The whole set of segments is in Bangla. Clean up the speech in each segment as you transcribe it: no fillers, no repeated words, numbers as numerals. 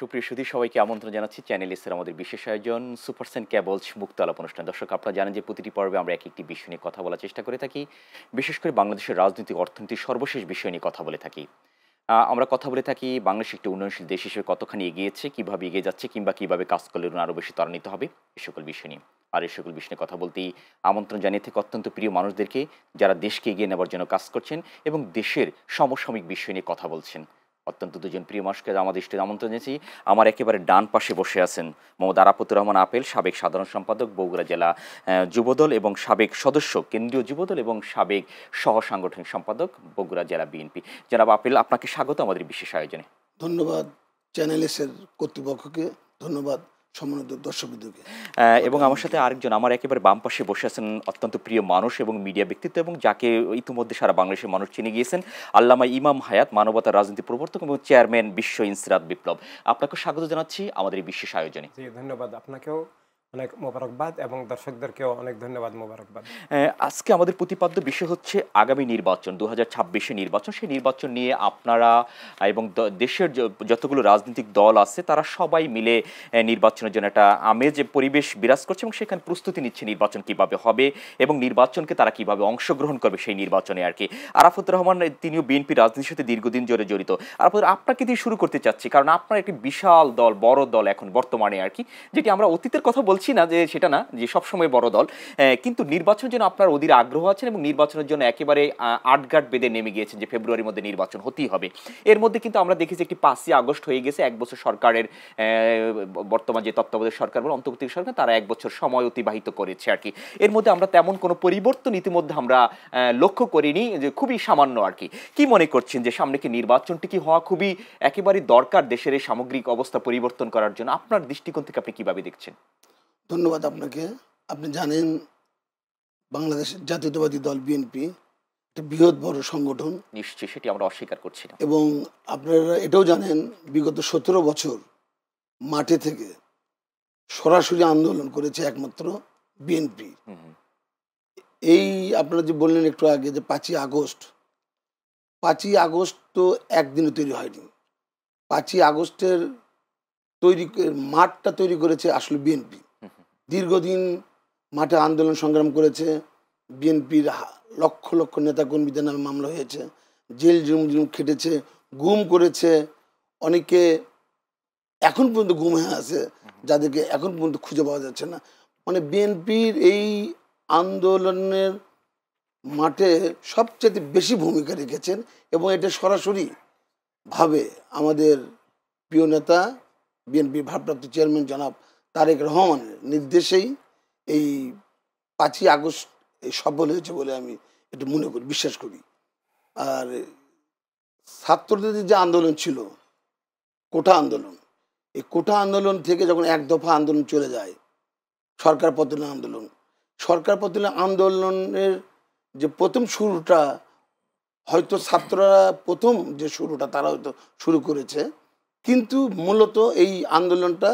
সুপ্রিয় সুধী সবাইকে আমন্ত্রণ জানাচ্ছি চ্যানেল এসের আমাদের বিশেষ আয়োজন সুপারসেন ক্যাবলস মুক্ত আলাপ অনুষ্ঠান। দর্শক, আপনারা জানেন যে প্রতিটি পর্বে আমরা এক একটি বিষয় নিয়ে কথা বলার চেষ্টা করে থাকি। বিশেষ করে বাংলাদেশের রাজনৈতিক অর্থনীতির সর্বশেষ বিষয় নিয়ে কথা বলে থাকি। আমরা কথা বলে থাকি বাংলাদেশ একটি উন্নয়নশীল দেশ হিসেবে কতখানি এগিয়েছে, কীভাবে এগিয়ে যাচ্ছে, কিংবা কীভাবে কাজ করলে আরও বেশি ত্বরান্বিত হবে, এ সকল বিষয় নিয়ে। আর এই সকল বিষয় নিয়ে কথা বলতেই আমন্ত্রণ জানিয়ে থেকে অত্যন্ত প্রিয় মানুষদেরকে, যারা দেশকে এগিয়ে নেবার জন্য কাজ করছেন এবং দেশের সমসাময়িক বিষয় নিয়ে কথা বলছেন। অত্যন্ত দুজন প্রিয় মানুষকে আমাদের স্টেজে আমন্ত্রণ জানিয়েছি। আমার একেবারে ডান পাশে বসে আছেন মোহাম্মদ আরাফাতুর রহমান আপেল, সাবেক সাধারণ সম্পাদক বগুড়া জেলা যুবদল এবং সাবেক সদস্য কেন্দ্রীয় যুবদল এবং সাবেক সহ সাংগঠনিক সম্পাদক বগুড়া জেলা বিএনপি। জনাব আপেল, আপনাকে স্বাগত আমাদের বিশেষ আয়োজনে। ধন্যবাদ চ্যানেল এসের কর্তৃপক্ষকে, ধন্যবাদ সম্মানিত দর্শকবৃন্দকে। এবং আমার সাথে আরেকজন আমার একেবারে বাম পাশে বসে আছেন অত্যন্ত প্রিয় মানুষ এবং মিডিয়া ব্যক্তিত্ব, এবং যাকে ইতিমধ্যে সারা বাংলাদেশের মানুষ চিনে গিয়েছেন, আল্লামা ইমাম হায়াত, মানবতার রাজনীতি প্রবর্তক এবং চেয়ারম্যান বিশ্ব ইনসিরাত বিপ্লব। আপনাকে স্বাগত জানাচ্ছি আমাদের এই বিশেষ আয়োজনে। জি, ধন্যবাদ। আপনাকেও অনেক মোবারকবাদ এবং দর্শকদেরকেও অনেক ধন্যবাদ, মোবারকবাদ। আজকে আমাদের প্রতিপাদ্য বিষয় হচ্ছে আগামী নির্বাচন, 2026 নির্বাচন। সেই নির্বাচন নিয়ে আপনারা এবং দেশের যতগুলো রাজনৈতিক দল আছে তারা সবাই মিলে নির্বাচনের জন্য একটা আমেজ পরিবেশ বিরাজ করছে এবং সেখানে প্রস্তুতি নিচ্ছে নির্বাচন কিভাবে হবে এবং নির্বাচনকে তারা কিভাবে অংশগ্রহণ করবে সেই নির্বাচনে আর কি। আরাফাতুর রহমান, তিনিও বিএনপি রাজনীতির সাথে দীর্ঘদিন ধরে জড়িত। আরাফাতুর, আপনাকে দিয়ে শুরু করতে চাচ্ছি, কারণ আপনার একটি বিশাল দল, বড় দল এখন বর্তমানে আর কি, যেটি আমরা অতীতের কথা বলছি না, যে সেটা না যে সবসময় বড় দল, কিন্তু নির্বাচনের জন্য আপনার অধীর আগ্রহ আছেন এবং নির্বাচনের জন্য একেবারে আটঘাট বেঁধে নেমে গিয়েছেন যে ফেব্রুয়ারির মধ্যে নির্বাচন হতেই হবে। এর মধ্যে কিন্তু আমরা দেখেছি একটি 5ই আগস্ট হয়ে গেছে, এক বছর সরকারের বর্তমান যে তত্ত্বাবধায়ক সরকার বলে অন্তর্বর্তী সরকার, তারা এক বছর সময় অতিবাহিত করেছে আর কি। এর মধ্যে আমরা তেমন কোনো পরিবর্তন ইতিমধ্যে আমরা লক্ষ্য করিনি, যে খুবই সামান্য আর কি। কি মনে করছেন যে সামনে কি নির্বাচনটি কি হওয়া খুবই একেবারেই দরকার দেশের এই সামগ্রিক অবস্থা পরিবর্তন করার জন্য? আপনার দৃষ্টিকোণ থেকে আপনি কিভাবে দেখছেন? ধন্যবাদ আপনাকে। আপনি জানেন বাংলাদেশের জাতীয়তাবাদী দল বিএনপি একটা বৃহৎ বড় সংগঠন, নিশ্চয়ই, সেটি আমরা অস্বীকার করছি না। এবং আপনারা এটাও জানেন বিগত 17 বছর মাঠে থেকে সরাসরি আন্দোলন করেছে একমাত্র বিএনপি। এই আপনারা যে বললেন একটু আগে যে 5ই আগস্ট তো একদিনে তৈরি হয়নি। 5ই আগস্টের মাঠটা তৈরি করেছে আসলে বিএনপি। দীর্ঘদিন মাঠে আন্দোলন সংগ্রাম করেছে বিএনপির, লক্ষ লক্ষ নেতাকর্মীদের নামে মামলা হয়েছে, জেল জুম খেটেছে, গুম করেছে অনেকে, এখন পর্যন্ত গুম হয়ে আছে, যাদেরকে এখন পর্যন্ত খুঁজে পাওয়া যাচ্ছে না। মানে বিএনপির এই আন্দোলনের মাঠে সবচেয়ে বেশি ভূমিকা রেখেছেন, এবং এটা সরাসরি ভাবে আমাদের প্রিয় নেতা বিএনপির ভারপ্রাপ্ত চেয়ারম্যান জনাব তারেক রহমানের নির্দেশেই এই 5ই আগস্ট সফল হয়েছে বলে আমি এটা মনে করি, বিশ্বাস করি। আর ছাত্রদের যে আন্দোলন ছিল, কোটা আন্দোলন, এই কোটা আন্দোলন থেকে যখন এক দফা আন্দোলন চলে যায় সরকার পতনের আন্দোলনের যে প্রথম শুরুটা, হয়তো ছাত্ররা প্রথম যে শুরুটা তারা হয়তো শুরু করেছে, কিন্তু মূলত এই আন্দোলনটা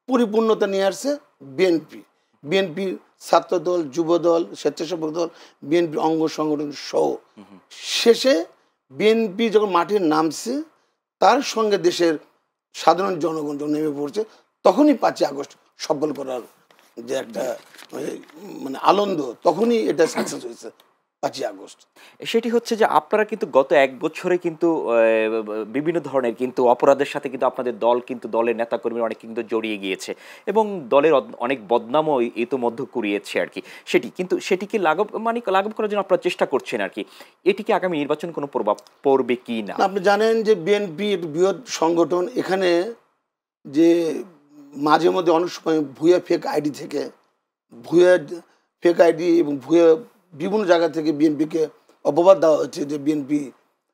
পরিপূর্ণতা নিয়ে আসছে বিএনপির ছাত্রদল, যুবদল, স্বেচ্ছাসেবক দল, বিএনপির অঙ্গ সংগঠন সহ। শেষে বিএনপি যখন মাঠে নামছে, তার সঙ্গে দেশের সাধারণ জনগণ যখন নেমে পড়ছে, তখনই 5ই আগস্ট সফল করার যে একটা মানে আনন্দ, তখনই এটা সাকসেস হয়েছে 5ই আগস্ট। সেটি হচ্ছে যে আপনারা কিন্তু গত এক বছরে কিন্তু বিভিন্ন ধরনের কিন্তু অপরাধের সাথে কিন্তু আপনাদের দল, কিন্তু দলের নেতাকর্মীরা অনেক কিন্তু জড়িয়ে গিয়েছে এবং দলের অনেক বদনামও ইতোমধ্যে কুড়িয়েছে আর কি। সেটিকে লাঘব করার জন্য আপনারা চেষ্টা করছেন আর কি। এটিকে আগামী নির্বাচন কোনো প্রভাব পড়বে কি না? আপনি জানেন যে বিএনপি একটি বৃহৎ সংগঠন, এখানে যে মাঝে মধ্যে অনেক সময় ভুয়া ফেক আইডি এবং ভুয়া বিভিন্ন জায়গা থেকে বিএনপিকে অপবাদ দেওয়া হচ্ছে যে বিএনপি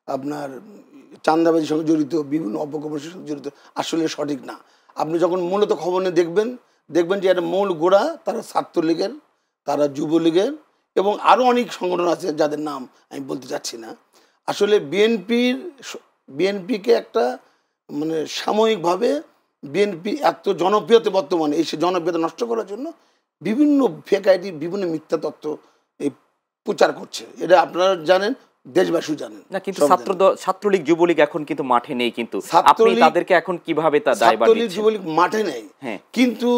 আপনার চাঁদাবাজির সঙ্গে জড়িত, বিভিন্ন অপকর্মের সঙ্গে জড়িত। আসলে সঠিক না। আপনি যখন মূলত খবর নিয়ে দেখবেন যে একটা মূল গোড়া তারা ছাত্রলীগের, তারা যুবলীগের এবং আরও অনেক সংগঠন আছে যাদের নাম আমি বলতে চাচ্ছি না। আসলে বিএনপিকে একটা মানে সাময়িকভাবে বিএনপি এত জনপ্রিয়তা, বর্তমানে এই জনপ্রিয়তা নষ্ট করার জন্য বিভিন্ন ফেক আইডি, বিভিন্ন মিথ্যা তথ্য এই প্রচার করছে। এটা আপনারা জানেন দেশবাসী জানেন। না কিন্তু সব ছাত্রলীগ যুবলীগ এখন কিন্তু মাঠে নেই, কিন্তু আপনি ছাত্রলীগ- তাদেরকে এখন কিভাবে তা দায়ভার ছাত্রলীগ দিচ্ছেন? যুবলীগ মাঠে নেই, হ্যাঁ। কিন্তু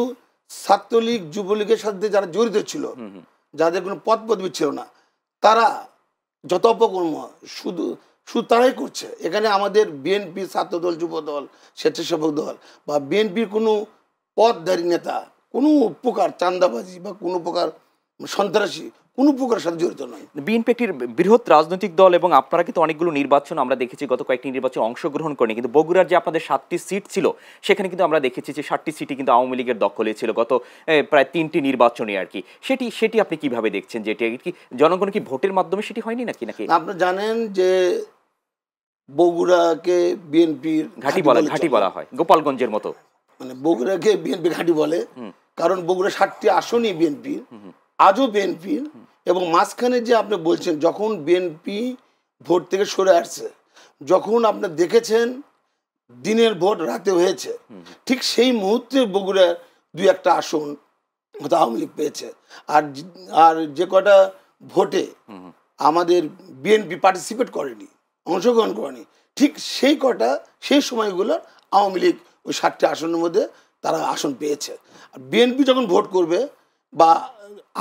ছাত্রলীগ যুবলীগের সাথে যারা জড়িত ছিল, যাদের কোনো পদ পদবি ছিল না, তারা যত অপকর্ম শুধু শুধু তারাই করছে। এখানে আমাদের বিএনপি, ছাত্রদল, যুবদল, স্বেচ্ছাসেবক দল বা বিএনপির কোনো পদধারী নেতা কোনো প্রকার চাঁদাবাজি বা কোনো প্রকার সন্ত্রাসী কোনো প্রকার সাথে জড়িত নয়। বিএনপি একটি বৃহৎ রাজনৈতিক দল এবং আপনারা কিন্তু অনেকগুলো নির্বাচন আমরা দেখেছি, গত কয়েকটি নির্বাচন অংশগ্রহণ করেনি, কিন্তু বগুড়ার যে আপনাদের 7টি সিট ছিল সেখানে কিন্তু আমরা দেখেছি যে 7টি সিটই কিন্তু আওয়ামী লীগের দখলে ছিল গত প্রায় 3টি নির্বাচনে আর কি। সেটি আপনি কিভাবে দেখছেন, যে এটি কি জনগণ কি ভোটের মাধ্যমে সেটি হয়নি নাকি? আপনারা জানেন যে বগুড়াকে বিএনপির ঘাঁটি বলা হয়, গোপালগঞ্জের মতো। মানে বগুড়াকে বিএনপি ঘাঁটি বলে, কারণ বগুড়া 7টি আসনই বিএনপির, আজও বিএনপির। এবং মাঝখানে যে আপনি বলছেন যখন বিএনপি ভোট থেকে সরে আসছে, যখন আপনি দেখেছেন দিনের ভোট রাতে হয়েছে, ঠিক সেই মুহূর্তে বগুড়ার 2-1টা আসন আওয়ামী লীগ পেয়েছে। আর যে কটা ভোটে আমাদের বিএনপি পার্টিসিপেট করেনি, অংশগ্রহণ করেনি, ঠিক সেই সময়গুলো আওয়ামী লীগ ওই 7টি আসনের মধ্যে তারা আসন পেয়েছে। আর বিএনপি যখন ভোট করবে বা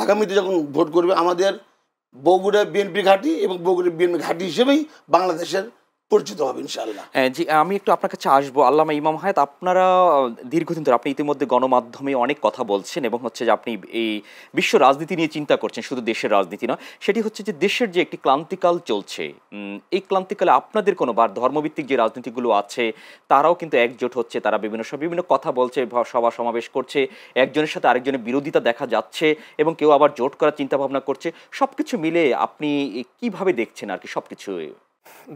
আগামীতে যখন ভোট করবে, আমাদের বগুড়া বিএনপি ঘাঁটি এবং বগুড়া বিএনপি ঘাঁটি হিসেবেই বাংলাদেশের পরিচিত হবে ইনশাআল্লাহ। জি, আমি একটু আপনার কাছে আসবো। আল্লামা ইমাম হায়াত, আপনারা দীর্ঘদিন ধরে আপনি ইতিমধ্যে গণমাধ্যমে অনেক কথা বলছেন এবং হচ্ছে যে আপনি এই বিশ্ব রাজনীতি নিয়ে চিন্তা করছেন, শুধু দেশের রাজনীতি নয়। সেটি হচ্ছে যে দেশের যে একটি ক্লান্তিকাল চলছে, এই ক্লান্তিকালে আপনাদের কোনো ধর্মভিত্তিক যে রাজনীতিগুলো আছে তারাও কিন্তু একজোট হচ্ছে, তারা বিভিন্ন কথা বলছে, সভা সমাবেশ করছে, একজনের সাথে আরেকজনের বিরোধিতা দেখা যাচ্ছে এবং কেউ আবার জোট করার চিন্তা ভাবনা করছে। সবকিছু মিলে আপনি কিভাবে দেখছেন আর কি সবকিছু?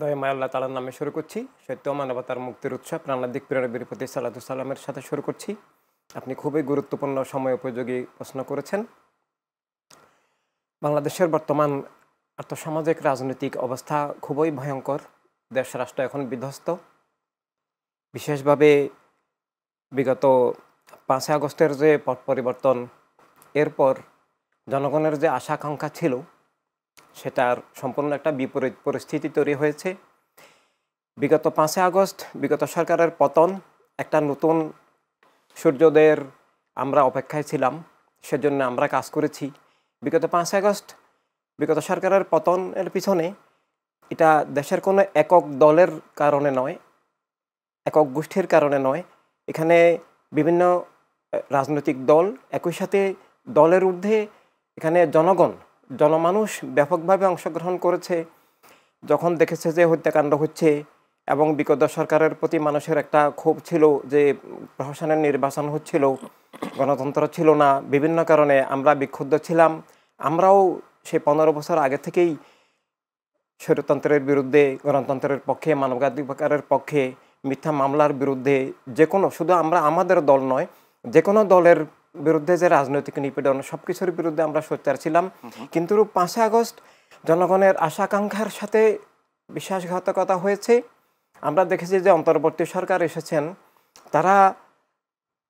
দয়াময় আল্লাহ তাআলার নামে শুরু করছি। সত্য মানবতার মুক্তির উৎসব প্রাণাধিক প্রেরণের প্রতি সালাতু সালামের সাথে শুরু করছি। আপনি খুবই গুরুত্বপূর্ণ সময় উপযোগী প্রশ্ন করেছেন। বাংলাদেশের বর্তমান আর্থসামাজিক রাজনৈতিক অবস্থা খুবই ভয়ঙ্কর। দেশ রাষ্ট্র এখন বিধ্বস্ত। বিশেষভাবে বিগত 5 আগস্টের যে পট পরিবর্তন, এরপর জনগণের যে আশা আকাঙ্ক্ষা ছিল সেটার সম্পূর্ণ একটা বিপরীত পরিস্থিতি তৈরি হয়েছে। বিগত 5 আগস্ট বিগত সরকারের পতন, একটা নতুন সূর্যোদয়ের আমরা অপেক্ষায় ছিলাম, সেজন্য আমরা কাজ করেছি। বিগত 5 আগস্ট বিগত সরকারের পতনের পিছনে এটা দেশের কোনো একক দলের কারণে নয়, একক গোষ্ঠীর কারণে নয়। এখানে বিভিন্ন রাজনৈতিক দল, একই সাথে দলের ঊর্ধ্বে এখানে জনমানুষ ব্যাপকভাবে অংশগ্রহণ করেছে। যখন দেখেছে যে হত্যাকাণ্ড হচ্ছে এবং বিগত সরকারের প্রতি মানুষের একটা ক্ষোভ ছিল যে প্রশাসনের নির্বাচন হচ্ছিল, গণতন্ত্র ছিল না, বিভিন্ন কারণে আমরা বিক্ষুব্ধ ছিলাম। আমরাও সেই 15 বছর আগে থেকেই স্বৈরতন্ত্রের বিরুদ্ধে, গণতন্ত্রের পক্ষে, মানবাধিকারের পক্ষে, মিথ্যা মামলার বিরুদ্ধে, যে কোনো, শুধু আমাদের দল নয়, যে কোনো দলের বিরুদ্ধে যে রাজনৈতিক নিপীড়ন, সব কিছুর বিরুদ্ধে আমরা সোচ্চার ছিলাম। কিন্তু 5 আগস্ট জনগণের আশা আকাঙ্ক্ষার সাথে বিশ্বাসঘাতকতা হয়েছে। আমরা দেখেছি যে অন্তর্বর্তী সরকার এসেছেন,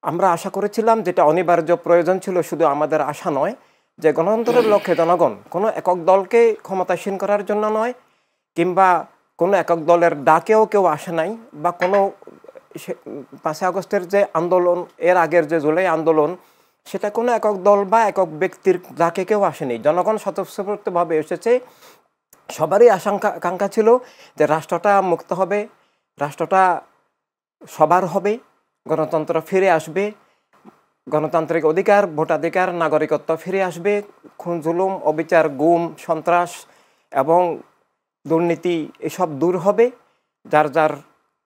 আমরা আশা করেছিলাম, যেটা অনিবার্য প্রয়োজন ছিল, শুধু আমাদের আশা নয়, যে গণতন্ত্রের লক্ষ্যে জনগণ কোনো একক দলকে ক্ষমতাসীন করার জন্য নয়, কিংবা কোনো একক দলের ডাকেও কেউ আসে নাই, বা কোনো 5 আগস্টের যে আন্দোলন, এর আগের যে জুলাই আন্দোলন, সেটা কোনো একক দল বা একক ব্যক্তির ডাকে কেউ আসেনি। জনগণ স্বতঃস্ফূর্তভাবে এসেছে। সবারই আকাঙ্ক্ষা ছিল যে রাষ্ট্রটা মুক্ত হবে, রাষ্ট্রটা সবার হবে, গণতন্ত্র ফিরে আসবে, গণতান্ত্রিক অধিকার, ভোটাধিকার, নাগরিকত্ব ফিরে আসবে, খুন জুলুম, অবিচার, গুম, সন্ত্রাস এবং দুর্নীতি এসব দূর হবে, যার যার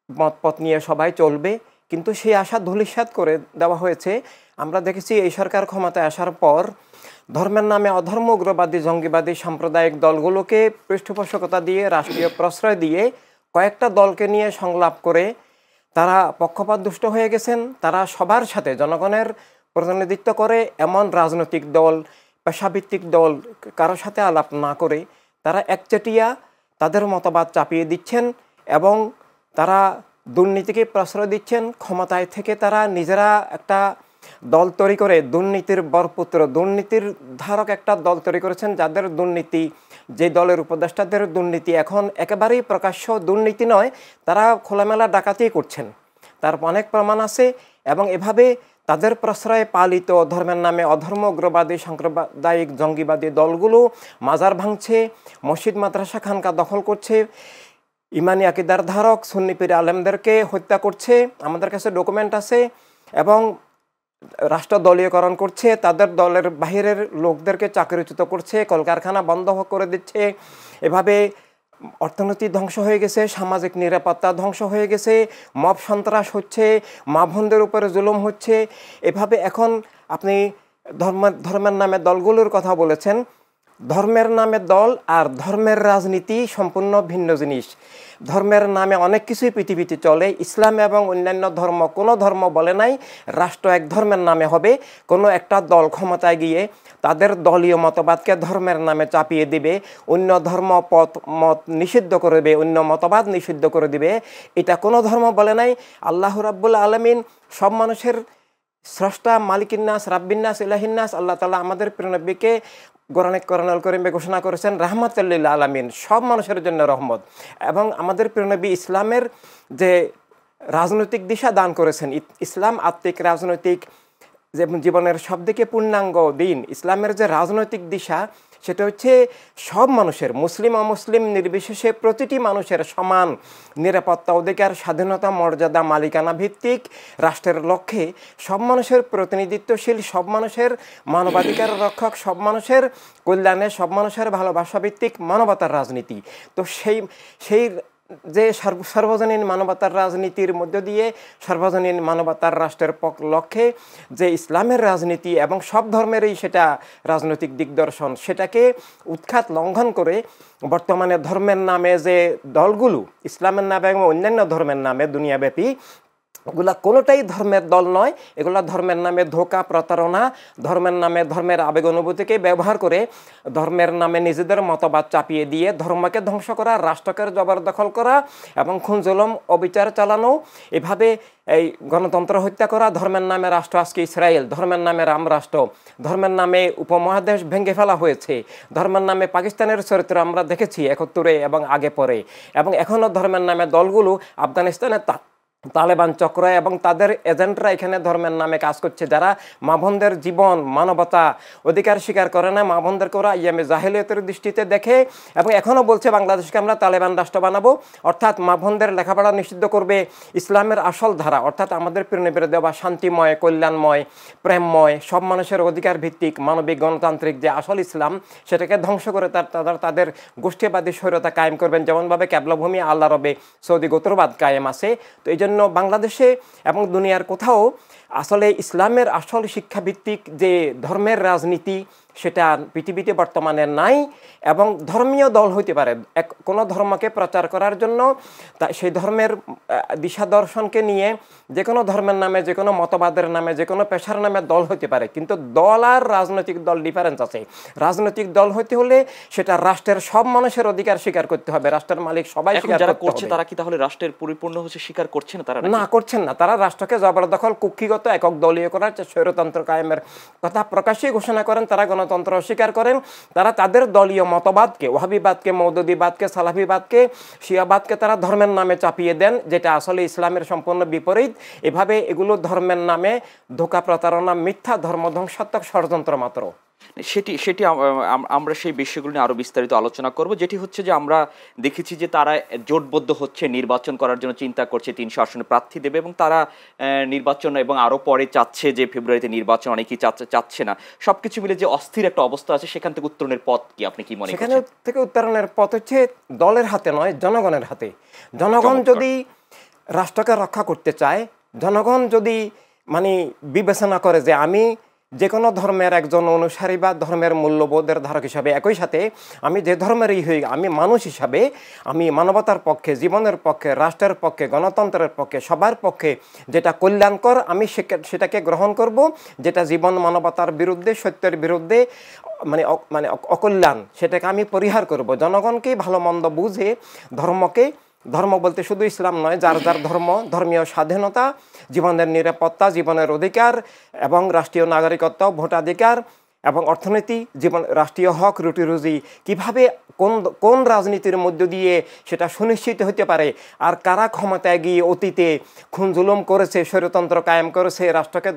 মতপথ নিয়ে সবাই চলবে। কিন্তু সেই আশা ধূলিসাৎ করে দেওয়া হয়েছে। আমরা দেখেছি এই সরকার ক্ষমতায় আসার পর ধর্মের নামে অধর্ম, উগ্রবাদী, জঙ্গিবাদী সাম্প্রদায়িক দলগুলোকে পৃষ্ঠপোষকতা দিয়ে, রাষ্ট্রীয় প্রশ্রয় দিয়ে, কয়েকটা দলকে নিয়ে সংলাপ করে তারা পক্ষপাতদুষ্ট হয়ে গেছেন। তারা সবার সাথে জনগণের প্রতিনিধিত্ব করে এমন রাজনৈতিক দল, পেশাভিত্তিক দল কারোর সাথে আলাপ না করে তারা একচেটিয়া তাদের মতবাদ চাপিয়ে দিচ্ছেন এবং তারা দুর্নীতিকে প্রশ্রয় দিচ্ছেন। ক্ষমতায় থেকে তারা নিজেরা একটা দল তৈরি করে দুর্নীতির বরপুত্র, দুর্নীতির ধারক একটা দল তৈরি করেছেন, যাদের দুর্নীতি, যে দলের উপদেষ্টাদের দুর্নীতি এখন একেবারেই প্রকাশ্য দুর্নীতি নয়, তারা খোলামেলা ডাকাতি করছেন, তার অনেক প্রমাণ আছে। এবং এভাবে তাদের প্রশ্রয়ে পালিত ধর্মের নামে অধর্ম, উগ্রবাদী, সাম্প্রদায়িক, জঙ্গিবাদী দলগুলো মাজার ভাঙছে, মসজিদ, মাদ্রাসা, খানকা দখল করছে, ইমানি আকিদার ধারক সুন্নি পীর আলেমদেরকে হত্যা করছে, আমাদের কাছে ডকুমেন্ট আছে, এবং রাষ্ট্র দলীয়করণ করছে, তাদের দলের বাহিরের লোকদেরকে চাকরিচ্যুত করছে, কলকারখানা বন্ধ করে দিচ্ছে। এভাবে অর্থনীতি ধ্বংস হয়ে গেছে, সামাজিক নিরাপত্তা ধ্বংস হয়ে গেছে, মব সন্ত্রাস হচ্ছে, মা বোনদের উপরে জুলুম হচ্ছে। এভাবে এখন আপনি ধর্মের নামে দলগুলোর কথা বলেছেন, ধর্মের নামে দল আর ধর্মের রাজনীতি সম্পূর্ণ ভিন্ন জিনিস। ধর্মের নামে অনেক কিছুই পৃথিবীতে চলে, ইসলাম এবং অন্যান্য ধর্ম, কোনো ধর্ম বলে নাই রাষ্ট্র এক ধর্মের নামে হবে। কোনো একটা দল ক্ষমতায় গিয়ে তাদের দলীয় মতবাদকে ধর্মের নামে চাপিয়ে দিবে, অন্য ধর্ম মত নিষিদ্ধ করবে, অন্য মতবাদ নিষিদ্ধ করে দিবে, এটা কোনো ধর্ম বলে নাই। আল্লাহ রাব্বুল আলামিন সব মানুষের স্রষ্টা, মালিকিন্নাস, রাব্বিন্নাস, ইলাহিন্নাস। আল্লাহ তাআলা আমাদের প্রিয় নবীকে কোরআনুল কারীমে ঘোষণা করেছেন রাহমাতুল লিল আলামিন, সব মানুষের জন্য রহমত। এবং আমাদের প্রিয় নবী ইসলামের যে রাজনৈতিক দিশা দান করেছেন, ইসলাম আত্মিক রাজনৈতিক যে জীবনের সবদিকে পূর্ণাঙ্গ দিন, ইসলামের যে রাজনৈতিক দিশা সেটা হচ্ছে সব মানুষের, মুসলিম অমুসলিম নির্বিশেষে প্রতিটি মানুষের সমান নিরাপত্তা, অধিকার, স্বাধীনতা, মর্যাদা, মালিকানা ভিত্তিক রাষ্ট্রের লক্ষ্যে সব মানুষের প্রতিনিধিত্বশীল, সব মানুষের মানবাধিকার রক্ষক, সব মানুষের কল্যাণে, সব মানুষের ভালোবাসা ভিত্তিক মানবতার রাজনীতি। তো সেই যে সর্বজনীন মানবতার রাজনীতির মধ্য দিয়ে সর্বজনীন মানবতার রাষ্ট্রের লক্ষ্যে যে ইসলামের রাজনীতি এবং সব ধর্মেরই সেটা রাজনৈতিক দিগদর্শন, সেটাকে উৎখাত লঙ্ঘন করে বর্তমানে ধর্মের নামে যে দলগুলো, ইসলামের নামে এবং অন্যান্য ধর্মের নামে দুনিয়াব্যাপী, এগুলা কোনোটাই ধর্মের দল নয়। এগুলা ধর্মের নামে ধোঁকা, প্রতারণা, ধর্মের নামে ধর্মের আবেগ অনুভূতিকে ব্যবহার করে ধর্মের নামে নিজেদের মতবাদ চাপিয়ে দিয়ে ধর্মকে ধ্বংস করা, রাষ্ট্রকে জবরদখল করা এবং খুন জুলুম অবিচার চালানো, এভাবে এই গণতন্ত্র হত্যা করা, ধর্মের নামে রাষ্ট্র আজকে ইসরায়েল, ধর্মের নামে রাম রাষ্ট্র, ধর্মের নামে উপমহাদেশ ভেঙে ফেলা হয়েছে, ধর্মের নামে পাকিস্তানের চরিত্র আমরা দেখেছি 71-এ এবং আগে পরে, এবং এখনও ধর্মের নামে দলগুলো আফগানিস্তানের তালেবান চক্র এবং তাদের এজেন্টরা এখানে ধর্মের নামে কাজ করছে, যারা মা বোনদের জীবন, মানবতা, অধিকার স্বীকার করে না, মা বোনদেরকে ওরা ইয়ামে জাহেলিয়তের দৃষ্টিতে দেখে এবং এখনও বলছে বাংলাদেশকে আমরা তালেবান রাষ্ট্র বানাবো, অর্থাৎ মা বোনদের লেখাপড়া নিষিদ্ধ করবে। ইসলামের আসল ধারা অর্থাৎ আমাদের প্রিয় নবীর দেওয়া শান্তিময়, কল্যাণময়, প্রেমময়, সব মানুষের অধিকার ভিত্তিক, মানবিক, গণতান্ত্রিক যে আসল ইসলাম, সেটাকে ধ্বংস করে তাদের গোষ্ঠীবাদী স্বৈরতা কায়েম করবেন, যেমনভাবে ক্যাবলাভূমি আল্লাহ রবে সৌদি গোত্রবাদ কায়েম আছে। তো এই জন্য বাংলাদেশে এবং দুনিয়ার কোথাও আসলে ইসলামের আসল শিক্ষাভিত্তিক যে ধর্মের রাজনীতি সেটা পৃথিবীতে বর্তমানে নাই। এবং ধর্মীয় দল হইতে পারে, কোনো ধর্মকে প্রচার করার জন্য সেই ধর্মের দিশা দর্শনকে নিয়ে যে কোনো ধর্মের নামে, যে কোনো মতবাদের নামে, যে কোনো পেশার নামে দল হইতে পারে, কিন্তু দল আর রাজনৈতিক দল ডিফারেন্স আছে। রাজনৈতিক দল হইতে হলে সেটা রাষ্ট্রের সব মানুষের অধিকার স্বীকার করতে হবে, রাষ্ট্রের মালিক সবাই স্বীকার করতে হবে। তারা কি তাহলে রাষ্ট্রের পরিপূর্ণ হচ্ছে স্বীকার করছে না? তারা না, করছেন না। তারা রাষ্ট্রকে জবরদখল, কুক্ষিগত, একক দলীয় করার, স্বৈরতন্ত্র কায়েমের কথা প্রকাশ্যেই ঘোষণা করেন। তারা গণতন্ত্র অস্বীকার করেন। তারা তাদের দলীয় মতবাদকে, ওয়াহাবিবাদকে, মৌদুদিবাদকে, সালাফিবাদকে, শিয়াবাদকে তারা ধর্মের নামে চাপিয়ে দেন, যেটা আসলে ইসলামের সম্পূর্ণ বিপরীত। এভাবে এগুলো ধর্মের নামে ধোঁকা, প্রতারণা, মিথ্যা, ধর্মধ্বংসাত্মক ষড়যন্ত্র মাত্র। সেটি আমরা সেই বিষয়গুলো নিয়ে আরো বিস্তারিত আলোচনা করব, যেটি হচ্ছে যে আমরা দেখেছি যে তারা জোটবদ্ধ হচ্ছে, নির্বাচন করার জন্য চিন্তা করছে, 300 আসনে প্রার্থী দেবে এবং তারা নির্বাচন এবং আরো পরে চাচ্ছে যে ফেব্রুয়ারিতে নির্বাচন, অনেকেই চাচ্ছে না। সবকিছু মিলে যে অস্থির একটা অবস্থা আছে, সেখান থেকে উত্তরণের পথ কি, আপনি কি মনে করেন? সেখানে থেকে উত্তরণের পথ হচ্ছে দলের হাতে নয়, জনগণের হাতে। জনগণ যদি রাষ্ট্রকে রক্ষা করতে চায়, জনগণ যদি বিবেচনা করে যে আমি যে কোনো ধর্মের একজন অনুসারী বা ধর্মের মূল্যবোধের ধারক হিসাবে, একই সাথে আমি যে ধর্মেরই হই, আমি মানুষ হিসাবে আমি মানবতার পক্ষে, জীবনের পক্ষে, রাষ্ট্রের পক্ষে, গণতন্ত্রের পক্ষে, সবার পক্ষে যেটা কল্যাণকর আমি সেটাকে গ্রহণ করব, যেটা জীবন মানবতার বিরুদ্ধে, সত্যের বিরুদ্ধে অকল্যাণ, সেটাকে আমি পরিহার করব। জনগণকে ভালো মন্দ বুঝে ধর্মকে ধর্ম বলতে শুধু ইসলাম নয়, যার যার ধর্ম, ধর্মীয় স্বাধীনতা, জীবনের নিরাপত্তা, জীবনের অধিকার এবং রাষ্ট্রীয় নাগরিকত্ব, ভোটাধিকার এবং অর্থনীতি, জীবন, রাষ্ট্রীয় হক, রুটি রুজি, কীভাবে কোন কোন রাজনীতির মধ্য দিয়ে সেটা সুনিশ্চিত হতে পারে, আর কারা ক্ষমতায় গিয়ে অতীতে খুন জুলুম করেছে, স্বৈরতন্ত্র কায়েম করেছে, রাষ্ট্রকে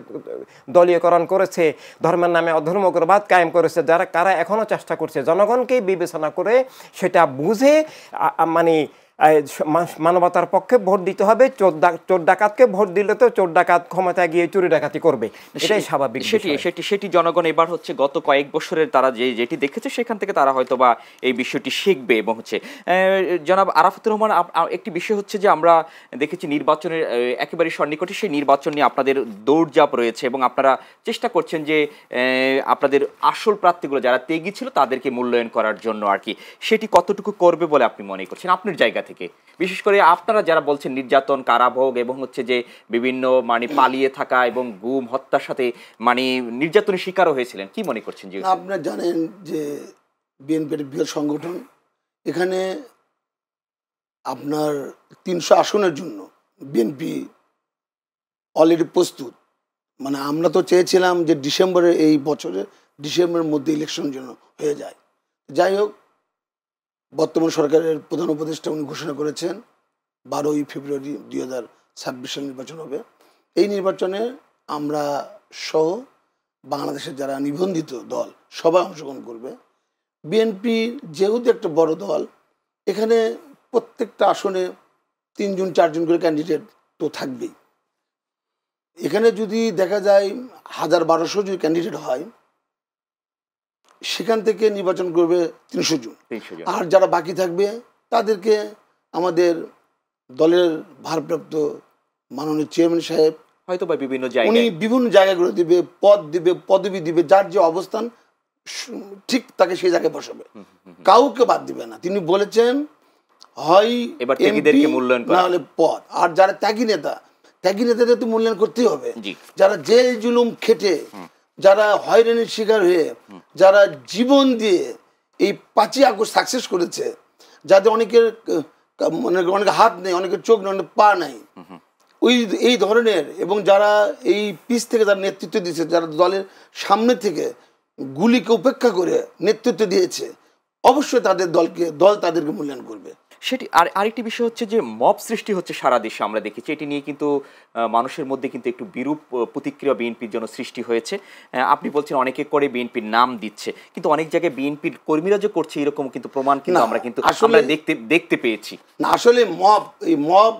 দলীয়করণ করেছে, ধর্মের নামে অধর্মগ্রবাদ কায়েম করেছে, যারা কারা এখনও চেষ্টা করছে, জনগণকেই বিবেচনা করে সেটা বুঝে মানে মানবতার পক্ষে ভোট দিতে হবে। চোর ডাকাতকে ভোট দিলে তো চোর ডাকাত ক্ষমতায় গিয়ে চুরি ডাকাতি করবে, এটাই স্বাভাবিক। সেটি জনগণ এবার হচ্ছে গত কয়েক বছরের তারা যেটি দেখেছে সেখান থেকে তারা হয়তো বা এই বিষয়টি শিখবে। এবং হচ্ছে জনাব আরাফাতুর রহমান, একটি বিষয় হচ্ছে যে আমরা দেখেছি নির্বাচনের একেবারে সন্নিকটে সেই নির্বাচন নিয়ে আপনাদের দৌড়ঝাঁপ রয়েছে এবং আপনারা চেষ্টা করছেন যে আপনাদের আসল প্রার্থীগুলো যারা ত্যাগী ছিল তাদেরকে মূল্যায়ন করার জন্য আর কি, সেটি কতটুকু করবে বলে আপনি মনে করছেন আপনার জায়গা থেকে? বিশেষ করে আপনারা যারা বলছেন নির্যাতন, কারাভোগ এবং হচ্ছে যে বিভিন্ন মানে পালিয়ে থাকা এবং গুম হত্যার সাথে মানে নির্যাতনের শিকারও হয়েছিলেন, কি মনে করছেন? যে আপনারা জানেন যে বিএনপির বৃহৎ সংগঠন, এখানে আপনার 300 আসনের জন্য বিএনপি অলরেডি প্রস্তুত। মানে আমরা তো চেয়েছিলাম যে ডিসেম্বরের, এই বছরের ডিসেম্বরের মধ্যে ইলেকশন জন্য হয়ে যায়। যাই হোক, বর্তমান সরকারের প্রধান উপদেষ্টা উনি ঘোষণা করেছেন 12ই ফেব্রুয়ারি 2026 সাল নির্বাচন হবে। এই নির্বাচনে আমরা সহ বাংলাদেশের যারা নিবন্ধিত দল সবাই অংশগ্রহণ করবে। বিএনপি যেহেতু একটা বড় দল, এখানে প্রত্যেকটা আসনে 3 জন 4 জন করে ক্যান্ডিডেট তো থাকবেই। এখানে যদি দেখা যায় 1000-1200 যদি ক্যান্ডিডেট হয়, সেখান থেকে নির্বাচন করবে 300 জন। আর যারা বাকি থাকবে তাদেরকে আমাদের দলের ভারপ্রাপ্ত মাননীয় চেয়ারম্যান সাহেব হয়তো বা উনি বিভিন্ন জায়গাগুলো দিবে, পদ দিবে, পদবি দিবে, যার যে অবস্থান ঠিক তাকে সেই জায়গায় বসাবে, কাউকে বাদ দিবে না। তিনি বলেছেন হয় এমপি না হলে পদ। আর যারা ত্যাগী নেতাদের তো মূল্যায়ন করতেই হবে। যারা জেল জুলুম খেটে, যারা হয়রানির শিকার হয়ে, যারা জীবন দিয়ে এই 5ই আগস্ট সাকসেস করেছে, যাদের অনেকের হাত নেই, অনেকের চোখ নেই, অনেকের পা নাই, এই ধরনের, এবং যারা এই পিছ থেকে যারা নেতৃত্ব দিয়েছে, যারা দলের সামনে থেকে গুলিকে উপেক্ষা করে নেতৃত্ব দিয়েছে, অবশ্যই তাদের দল তাদেরকে মূল্যায়ন করবে। সেটি আরেকটি বিষয় হচ্ছে যে মব সৃষ্টি হচ্ছে সারা দেশে, আমরা দেখেছি। এটি নিয়ে কিন্তু মানুষের মধ্যে কিন্তু একটু বিরূপ প্রতিক্রিয়া বিএনপির জন্য সৃষ্টি হয়েছে। আপনি বলছেন অনেকে করে বিএনপির নাম দিচ্ছে, কিন্তু অনেক জায়গায় বিএনপির কর্মীরা যে করছে এরকম কিন্তু প্রমাণ কিন্তু আমরা দেখতে পেয়েছি না। আসলে এই মব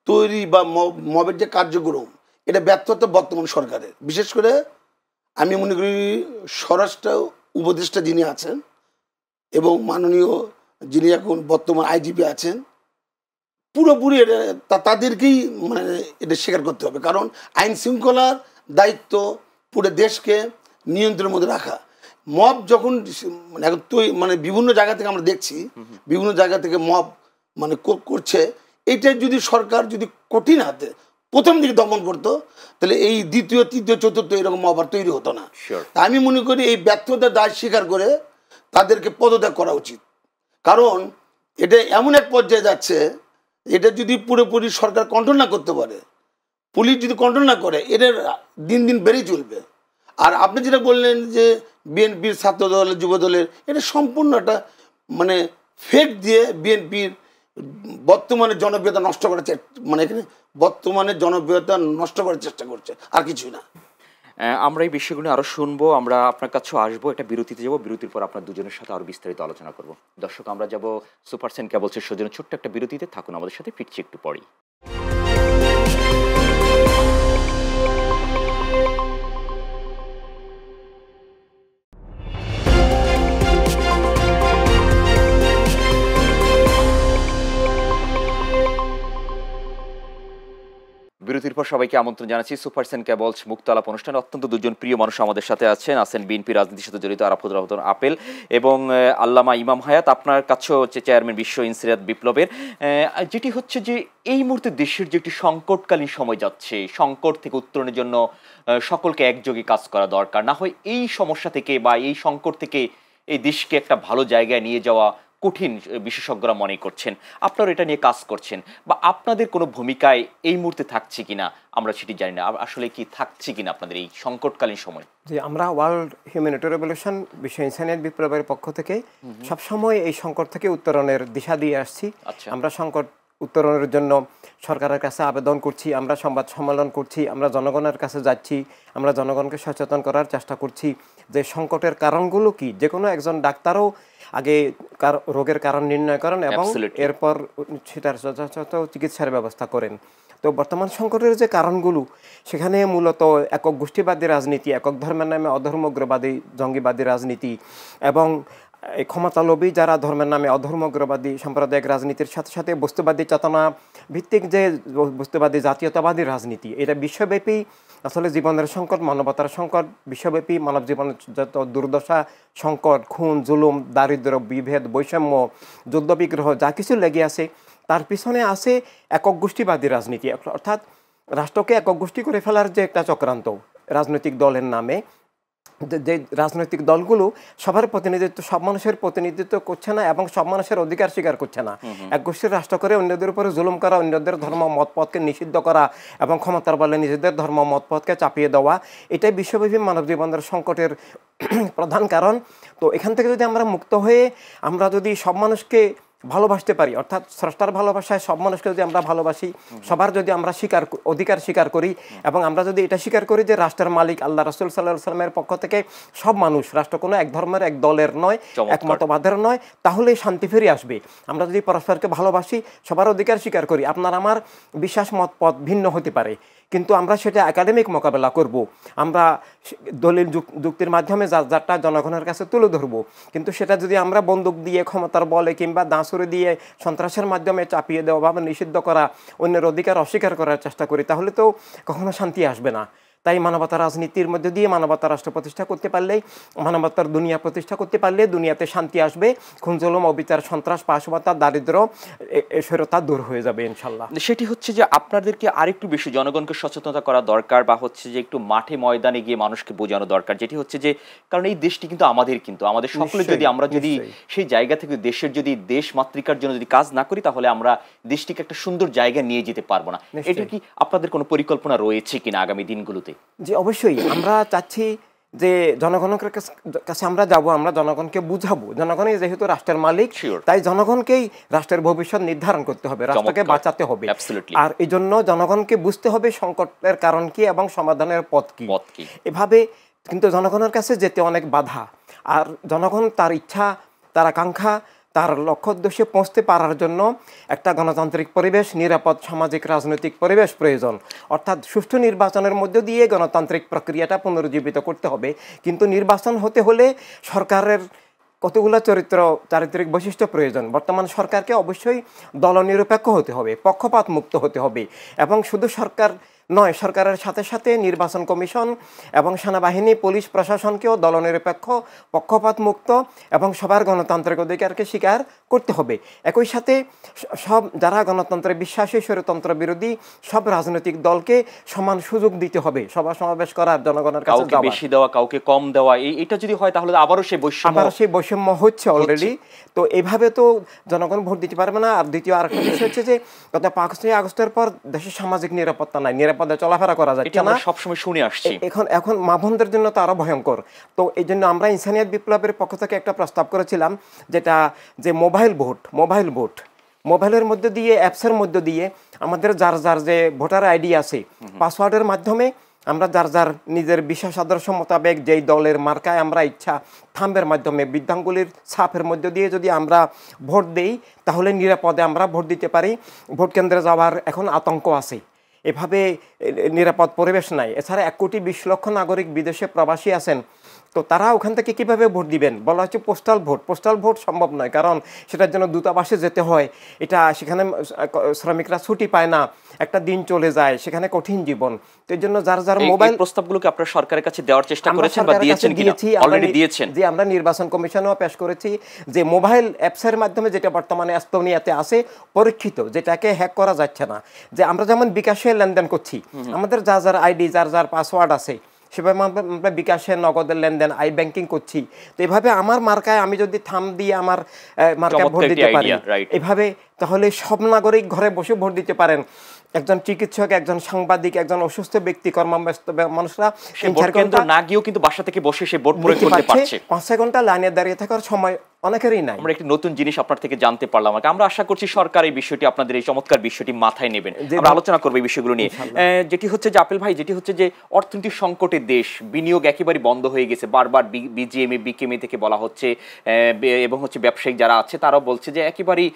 তৈরি বা মবের যে কার্যক্রম, এটা ব্যর্থতা বর্তমান সরকারের। বিশেষ করে আমি মনে করি স্বরাষ্ট্র উপদেষ্টা যিনি আছেন এবং মাননীয় যিনি এখন বর্তমান আইজিপি আছেন, পুরোপুরি তাদেরকেই মানে এটা স্বীকার করতে হবে। কারণ আইন শৃঙ্খলার দায়িত্ব পুরো দেশকে নিয়ন্ত্রণের মধ্যে রাখা। মব যখন মানে বিভিন্ন জায়গা থেকে আমরা দেখছি, বিভিন্ন জায়গা থেকে মব মানে করছে, এটা যদি সরকার যদি কঠিন হাতে প্রথম দিকে দমন করতো, তাহলে এই দ্বিতীয়, তৃতীয়, চতুর্থ এরকম মব আর তৈরি হতো না। আমি মনে করি এই ব্যর্থতার দায় স্বীকার করে তাদেরকে পদত্যাগ করা উচিত। কারণ এটা এমন এক পর্যায়ে যাচ্ছে, এটা যদি পুরোপুরি সরকার কন্ট্রোল না করতে পারে, পুলিশ যদি কন্ট্রোল না করে, এটার দিন দিন বেড়েই চলবে। আর আপনি যেটা বললেন যে বিএনপির ছাত্র দলের, যুব দলের, এটা সম্পূর্ণ একটা মানে ফেক দিয়ে বিএনপির বর্তমানে জনপ্রিয়তা নষ্ট করার মানে এখানে বর্তমানে জনপ্রিয়তা নষ্ট করার চেষ্টা করছে, আর কিছুই না। আমরা এই বিষয়গুলো আরো শুনবো, আমরা আপনার কাছেও আসবো। একটা বিরতিতে যাবো, বিরতির পর আপনার দুজনের সাথে আরো বিস্তারিত আলোচনা করব। দর্শক, আমরা যাব সুপারসেন কেবলসের সৌজন্য ছোট্ট একটা বিরতিতে। থাকুন আমাদের সাথে, ফিরছি একটু পরেই। বিরতির পর সবাইকে আমন্ত্রণ জানাচ্ছি সুপারসেন কেবলস মুক্ত আলাপ অনুষ্ঠানে। অত্যন্ত দুজন প্রিয় মানুষ আমাদের সাথে আছেন বিএনপি রাজনীতির সাথে জড়িত আরাফাতুর রহমান আপেল এবং আল্লামা ইমাম হায়াত। আপনার কাছেও হচ্ছে চেয়ারম্যান বিশ্ব ইনসিরাত বিপ্লবের। যেটি হচ্ছে যে এই মুহূর্তে দেশের যে একটি সংকটকালীন সময় যাচ্ছে, সংকট থেকে উত্তরণের জন্য সকলকে একযোগে কাজ করা দরকার। না হয় এই সমস্যা থেকে বা এই সংকট থেকে এই দেশকে একটা ভালো জায়গায় নিয়ে যাওয়া কঠিন বিশেষজ্ঞরা মনে করছেন, আপনারা এটা নিয়ে কাজ করছেন, বা আপনাদের কোনো ভূমিকায় এই মুহূর্তে থাকছে কিনা আমরা সেটি জানি না, আসলে কি থাকছে কিনা আপনাদের এই সংকটকালীন সময়? যে আমরা ওয়ার্ল্ড হিউম্যানিটি রেভলিউশন বিশ্ব ইনসানিয়াত বিপ্লবের পক্ষ থেকে সবসময় এই সংকট থেকে উত্তরণের দিশা দিয়ে আসছি। আমরা সংকট উত্তরণের জন্য সরকারের কাছে আবেদন করছি, আমরা সংবাদ সম্মেলন করছি, আমরা জনগণের কাছে যাচ্ছি, আমরা জনগণকে সচেতন করার চেষ্টা করছি যে সংকটের কারণগুলো কি। যে কোনো একজন ডাক্তারও আগে রোগের কারণ নির্ণয় করেন এবং এরপর সেটার যথাযথ চিকিৎসার ব্যবস্থা করেন। তো বর্তমান সংকটের যে কারণগুলো, সেখানে মূলত একক গোষ্ঠীবাদী রাজনীতি, একক ধর্মের নামে অধর্মগ্রবাদী জঙ্গিবাদী রাজনীতি এবং ক্ষমতালোভী যারা ধর্মের নামে অধর্মগ্রবাদী সাম্প্রদায়িক রাজনীতির সাথে সাথে বস্তুবাদী চেতনা ভিত্তিক যে বস্তুবাদী জাতীয়তাবাদী রাজনীতি, এটা বিশ্বব্যাপী আসলে জীবনের সংকট, মানবতার সংকট, বিশ্বব্যাপী মানব জীবনের যত দুর্দশা, সংকট, খুন, জুলুম, দারিদ্র, বিভেদ, বৈষম্য, যুদ্ধবিগ্রহ যা কিছু লেগে আছে, তার পিছনে আছে একক গোষ্ঠীবাদী রাজনীতি, অর্থাৎ রাষ্ট্রকে একক গোষ্ঠী করে ফেলার যে একটা চক্রান্ত রাজনৈতিক দলের নামে। যে রাজনৈতিক দলগুলো সবার প্রতিনিধিত্ব, সব মানুষের প্রতিনিধিত্ব করছে না এবং সব মানুষের অধিকার স্বীকার করছে না। এক গোষ্ঠীর রাষ্ট্র করে অন্যদের উপরে জুলুম করা, অন্যদের ধর্ম মতপথকে নিষিদ্ধ করা এবং ক্ষমতার বলে নিজেদের ধর্ম মতপথকে চাপিয়ে দেওয়া, এটাই বিশ্বব্যাপী মানব জীবনের সংকটের প্রধান কারণ। তো এখান থেকে যদি আমরা মুক্ত হয়ে আমরা যদি সব মানুষকে ভালোবাসতে পারি, অর্থাৎ স্রষ্টার ভালোবাসায় সব মানুষকে যদি আমরা ভালোবাসি, সবার যদি আমরা অধিকার স্বীকার করি এবং আমরা যদি এটা স্বীকার করি যে রাষ্ট্রের মালিক আল্লাহ রাসূল সাল্লাল্লাহু আলাইহি ওয়াসাল্লামের পক্ষ থেকে সব মানুষ, রাষ্ট্র কোনো এক ধর্মের এক দলের নয়, এক মতবাদের নয়, তাহলে শান্তি ফিরে আসবে। আমরা যদি পরস্পরকে ভালোবাসি, সবার অধিকার স্বীকার করি, আপনার আমার বিশ্বাস মত পথ ভিন্ন হতে পারে, কিন্তু আমরা সেটা একাডেমিক মোকাবেলা করব, আমরা দলিল যুক্তির মাধ্যমে যারটা জনগণের কাছে তুলে ধরব। কিন্তু সেটা যদি আমরা বন্দুক দিয়ে, ক্ষমতার বলে কিংবা দাঁসুরে দিয়ে সন্ত্রাসের মাধ্যমে চাপিয়ে দেওয়া বা নিষিদ্ধ করা, অন্যের অধিকার অস্বীকার করার চেষ্টা করি, তাহলে তো কখনো শান্তি আসবে না। তাই মানবতা রাজনীতির মধ্যে দিয়ে মানবতা রাষ্ট্র প্রতিষ্ঠা করতে পারলেই, মানবতার দুনিয়া প্রতিষ্ঠা করতে পারলে দুনিয়াতে শান্তি আসবে, খুন জুলুম অবিচার সন্ত্রাস পাশবতা দারিদ্র স্বৈরতা দূর হয়ে যাবে ইনশাল্লাহ। সেটি হচ্ছে যে আপনাদেরকে আরেকটু বেশি জনগণকে সচেতনতা করা দরকার, বা হচ্ছে যে একটু মাঠে ময়দানে গিয়ে মানুষকে বোঝানো দরকার, যেটি হচ্ছে যে কারণ এই দেশটি কিন্তু আমাদের সকলে যদি আমরা যদি সেই জায়গা থেকে দেশের যদি দেশ মাতৃকার জন্য যদি কাজ না করি, তাহলে আমরা দেশটিকে একটা সুন্দর জায়গায় নিয়ে যেতে পারবো না। এটা কি আপনাদের কোনো পরিকল্পনা রয়েছে কিনা আগামী দিনগুলোতে? জি অবশ্যই, আমরা চাচ্ছি যে জনগণের কাছে আমরা যাব, আমরা জনগণকে বুঝাবো। জনগণই যেহেতু রাষ্ট্রের মালিক, তাই জনগণকেই রাষ্ট্রের ভবিষ্যৎ নির্ধারণ করতে হবে, রাষ্ট্রকে বাঁচাতে হবে। আর এই জন্য জনগণকে বুঝতে হবে সংকটের কারণ কি এবং সমাধানের পথ কি। এভাবে কিন্তু জনগণের কাছে যেতে অনেক বাধা, আর জনগণ তার ইচ্ছা, তার আকাঙ্ক্ষা, তার লক্ষ্য উদ্দেশ্যে পৌঁছতে পারার জন্য একটা গণতান্ত্রিক পরিবেশ, নিরাপদ সামাজিক রাজনৈতিক পরিবেশ প্রয়োজন। অর্থাৎ সুষ্ঠু নির্বাচনের মধ্য দিয়ে গণতান্ত্রিক প্রক্রিয়াটা পুনরুজ্জীবিত করতে হবে। কিন্তু নির্বাচন হতে হলে সরকারের কতগুলো চারিত্রিক বৈশিষ্ট্য প্রয়োজন। বর্তমান সরকারকে অবশ্যই দলনিরপেক্ষ হতে হবে, পক্ষপাত মুক্ত হতে হবে, এবং শুধু সরকার নয়, সরকারের সাথে সাথে নির্বাচন কমিশন এবং সেনাবাহিনী, পুলিশ প্রশাসনকেও দলনিরপেক্ষ, পক্ষপাত মুক্ত এবং সবার গণতান্ত্রিক অধিকারকে স্বীকার করতে হবে। একই সাথে সব যারা গণতন্ত্রে বিশ্বাসী, স্বৈরতন্ত্র বিরোধী সব রাজনৈতিক দলকে সমান সুযোগ দিতে হবে সভা সমাবেশ করার, জনগণের কাছে কাউকে বেশি দেওয়া কাউকে কম দেওয়া, এটা যদি হয় তাহলে আবারও সেই বৈষম্য হচ্ছে অলরেডি। তো এইভাবে তো জনগণ ভোট দিতে পারবে না। আর দ্বিতীয় আরেকটা বিষয় হচ্ছে যে গত 5ই আগস্টের পর দেশের সামাজিক নিরাপত্তা নাই, নিরাপদে চলাফেরা করা যাচ্ছে না, সবসময় শুনে আসছি। এখন মা বোনদের জন্য তো আরো ভয়ঙ্কর। তো এই জন্য আমরা ইনসানিয়াত বিপ্লবের পক্ষ থেকে একটা প্রস্তাব করেছিলাম, যেটা যে মোবাইল ভোট, মোবাইলের মধ্যে দিয়ে, অ্যাপসের মধ্যে দিয়ে আমাদের যার যে ভোটার আইডি আছে, পাসওয়ার্ডের মাধ্যমে আমরা যার নিজের বিশ্বাস আদর্শ মোতাবেক যেই দলের মার্কায় আমরা ইচ্ছা, থাম্বের মাধ্যমে, বৃদ্ধাঙ্গুলির ছাপের মধ্যে দিয়ে যদি আমরা ভোট দেই, তাহলে নিরাপদে আমরা ভোট দিতে পারি। ভোট কেন্দ্রে যাওয়ার এখন আতঙ্ক আছে, এভাবে নিরাপদ পরিবেশ নাই। এছাড়া 1,20,00,000 নাগরিক বিদেশে প্রবাসী আছেন। তো তারা ওখান থেকে কিভাবে ভোট দিবেন? বলা হচ্ছে পোস্টাল ভোট সম্ভব নয়, কারণ সেটার জন্য দূতাবাসে যেতে হয়, এটা সেখানে শ্রমিকরা ছুটি পায় না, একটা দিন চলে যায়, সেখানে কঠিন জীবন। তো এই জন্য যার মোবাইল প্রস্তাবগুলোকে আপনারা সরকারের কাছে দেওয়ার চেষ্টা করেছেন বা দিয়েছেন কিনা? অলরেডি দিয়েছেন। যে আমরা নির্বাচন কমিশনেও পেশ করেছি যে মোবাইল অ্যাপসের মাধ্যমে, যেটা বর্তমানে এস্তোনিয়াতে আছে পরীক্ষিত, যেটাকে হ্যাক করা যাচ্ছে না, যে আমরা যেমন বিকাশে লেনদেন করছি, আমাদের যার আইডি, যার পাসওয়ার্ড আছে, সেভাবে আমরা বিকাশে নগদের লেনদেন ব্যাংকিং করছি। তো এভাবে আমার মার্কায় আমি যদি থাম দিয়ে আমার মার্কায় ভোট দিতে পারি এভাবে, তাহলে সব নাগরিক ঘরে বসে ভোট দিতে পারেন। একজন চিকিৎসক, একজন সাংবাদিক, একজন অসুস্থ ব্যক্তি, কর্মব্যস্ত মানুষরা না গিয়েও কিন্তু বাসা থেকে বসে সে ভোট প্রয়োগ করতে পারছে। 5-6 ঘন্টা লাইনে দাঁড়িয়ে থাকার সময় অনেকেরই নাই। আমরা একটি নতুন জিনিস আপনার থেকে জানতে পারলাম। আমরা আশা করছি সরকার এই বিষয়টি, আপনাদের এই চমৎকার বিষয়টি মাথায় নেবেন। আমরা আলোচনা করবো এই বিষয়গুলো নিয়ে। যেটি হচ্ছে যে আপেল ভাই, যেটি হচ্ছে যে অর্থনৈতিক সংকটের দেশ, বিনিয়োগ একেবারে বন্ধ হয়ে গেছে। বারবার বিজিএমএ বিকেএমএ থেকে বলা হচ্ছে, এবং হচ্ছে ব্যবসায়িক যারা আছে তারাও বলছে যে একেবারেই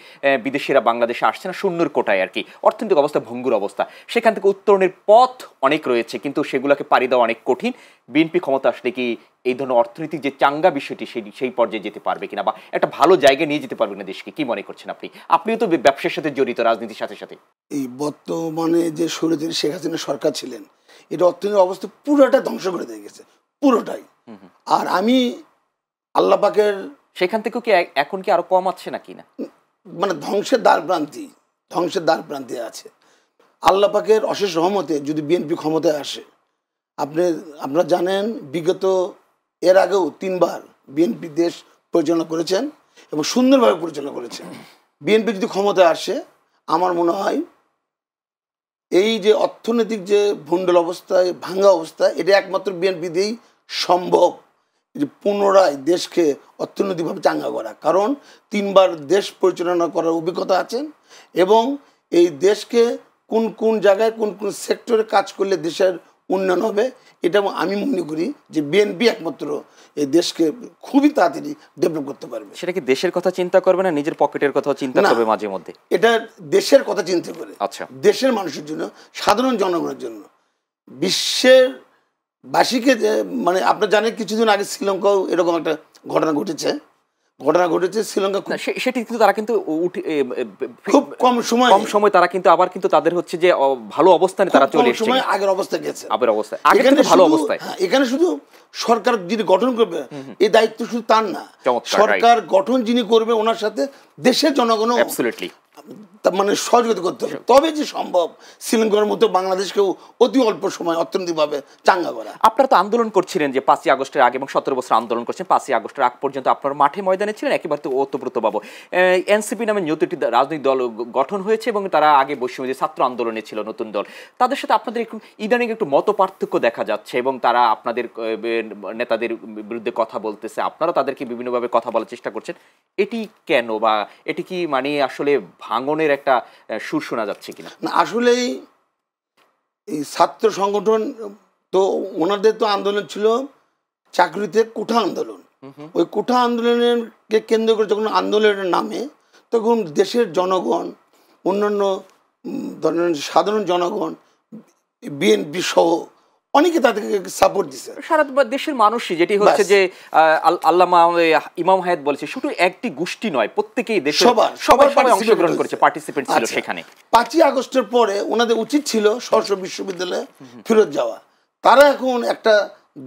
বিদেশিরা বাংলাদেশে আসছে না, শূন্যর কোটায় আর কি, অর্থনৈতিক অবস্থা ভঙ্গুর অবস্থা। সেখান থেকে উত্তরণের পথ অনেক রয়েছে, কিন্তু সেগুলোকে পাড়ি দেওয়া অনেক কঠিন। বিএনপি ক্ষমতা আসলে কি এই ধরনের অর্থনৈতিক যে চাঙ্গা বিষয়টি সেই পর্যায়ে যেতে পারবে কিনা, বা একটা ভালো জায়গায় নিয়ে যেতে পারবে না দেশকে? কি মনে করছেন আপনি? আপনিও তো ব্যবসার সাথে জড়িত, রাজনীতির সাথে সাথে। এই বর্তমানে যে স্বৈরাচারী শেখ হাসিনা সরকার ছিলেন, এটা অর্থনৈতিক অবস্থা পুরোটা ধ্বংস করে দিয়ে গেছে, পুরোটাই। আর আমি আল্লাহ পাকের সেখান থেকেও কি এখন কি আরো কম আছে নাকি না, মানে ধ্বংসের দ্বার প্রান্তি আছে। আল্লাহ পাকের অশেষ রহমতে যদি বিএনপি ক্ষমতায় আসে, আপনারা জানেন বিগত এর আগেও 3 বার বিএনপি দেশ পরিচালনা করেছেন এবং সুন্দরভাবে পরিচালনা করেছেন। বিএনপি যদি ক্ষমতায় আসে, আমার মনে হয় এই যে অর্থনৈতিক যে ভণ্ডুল অবস্থায়, ভাঙ্গা অবস্থায়, এটা একমাত্র বিএনপি দিয়েই সম্ভব যে পুনরায় দেশকে অর্থনৈতিকভাবে চাঙ্গা করা। কারণ 3 বার দেশ পরিচালনা করার অভিজ্ঞতা আছেন এবং এই দেশকে কোন কোন জায়গায় কোন কোন সেক্টরে কাজ করলে দেশের উন্নয়ন হবে, এটা আমি মনে করি যে বিএনপি একমাত্র এই দেশকে খুবই তাড়াতাড়ি ডেভেলপ করতে পারবে। সেটা কি দেশের কথা চিন্তা করবে না নিজের পকেটের কথা চিন্তা করবে মাঝে মধ্যে? এটা দেশের কথা চিন্তা করে, আচ্ছা, দেশের মানুষের জন্য, সাধারণ জনগণের জন্য, বিশ্বের বাসীকে। মানে আপনারা জানেন কিছুদিন আগে শ্রীলঙ্কাও এরকম একটা ঘটনা ঘটেছে। শ্রীলঙ্কা সেটি কিন্তু তারা কিন্তু খুব কম সময় তারা কিন্তু আবার কিন্তু তাদের হচ্ছে যে ভালো অবস্থানে তারা চলে এসেছে, সময় আগের অবস্থায় গেছে, ভালো অবস্থায়। এখানে শুধু সরকার যিনি গঠন করবে এই দায়িত্ব শুধু তার না, সরকার গঠন যিনি করবে ওনার সাথে দেশের জনগণও মানে সহযোগিতা করতে হবে, তবে যে সম্ভব শ্রীলঙ্কার মতো বাংলাদেশকেও অতি অল্প সময় অর্থনৈতিকভাবে চাঙ্গা করা। আপনারা তো আন্দোলন করছিলেন যে 5ই আগস্টের আগে এবং 17 বছর আন্দোলন করছেন। 5ই আগস্টের আগ পর্যন্ত আপনারা মাঠে ময়দানে ছিলেন, একেবারে তো ওতপ্রোতভাবে। এনসিপি নামে নতুন একটি রাজনৈতিক দল গঠন হয়েছে এবং তারা আগে বৈষম্য ছাত্র আন্দোলনে ছিল নতুন দল। তাদের সাথে আপনাদের একটু ইদানিং একটু মত পার্থক্য দেখা যাচ্ছে এবং তারা আপনাদের নেতাদের বিরুদ্ধে কথা বলতেছে, আপনারা তাদেরকে বিভিন্নভাবে কথা বলার চেষ্টা করছেন। এটি কেন, বা এটি কি মানে আসলে ভাঙনের একটা সুর শোনা যাচ্ছে কিনা? না, আসলেই এই ছাত্র সংগঠন তো ওনাদের তো আন্দোলন ছিল চাকরিতে কোঠা আন্দোলন। ওই কোঠা আন্দোলনকে কেন্দ্র করে যখন আন্দোলনের নামে, তখন দেশের জনগণ, অন্যান্য ধরনের সাধারণ জনগণ, বিএনপি সহ অনেকে তাদেরকে সাপোর্ট দিচ্ছে, সারা দেশের মানুষই। যেটি হচ্ছে যে আল্লামা ইমাম হায়াত বলেছে, শুধু একটি গোষ্ঠী নয়, প্রত্যেকেই দেশের সবার অংশগ্রহণ করেছে, পার্টিসিপেন্ট ছিল সেখানে। 5ই আগস্টের পরে ওনাদের উচিত ছিল সরস্বতী বিশ্ববিদ্যালয়ে ফেরত যাওয়া। তারা এখন একটা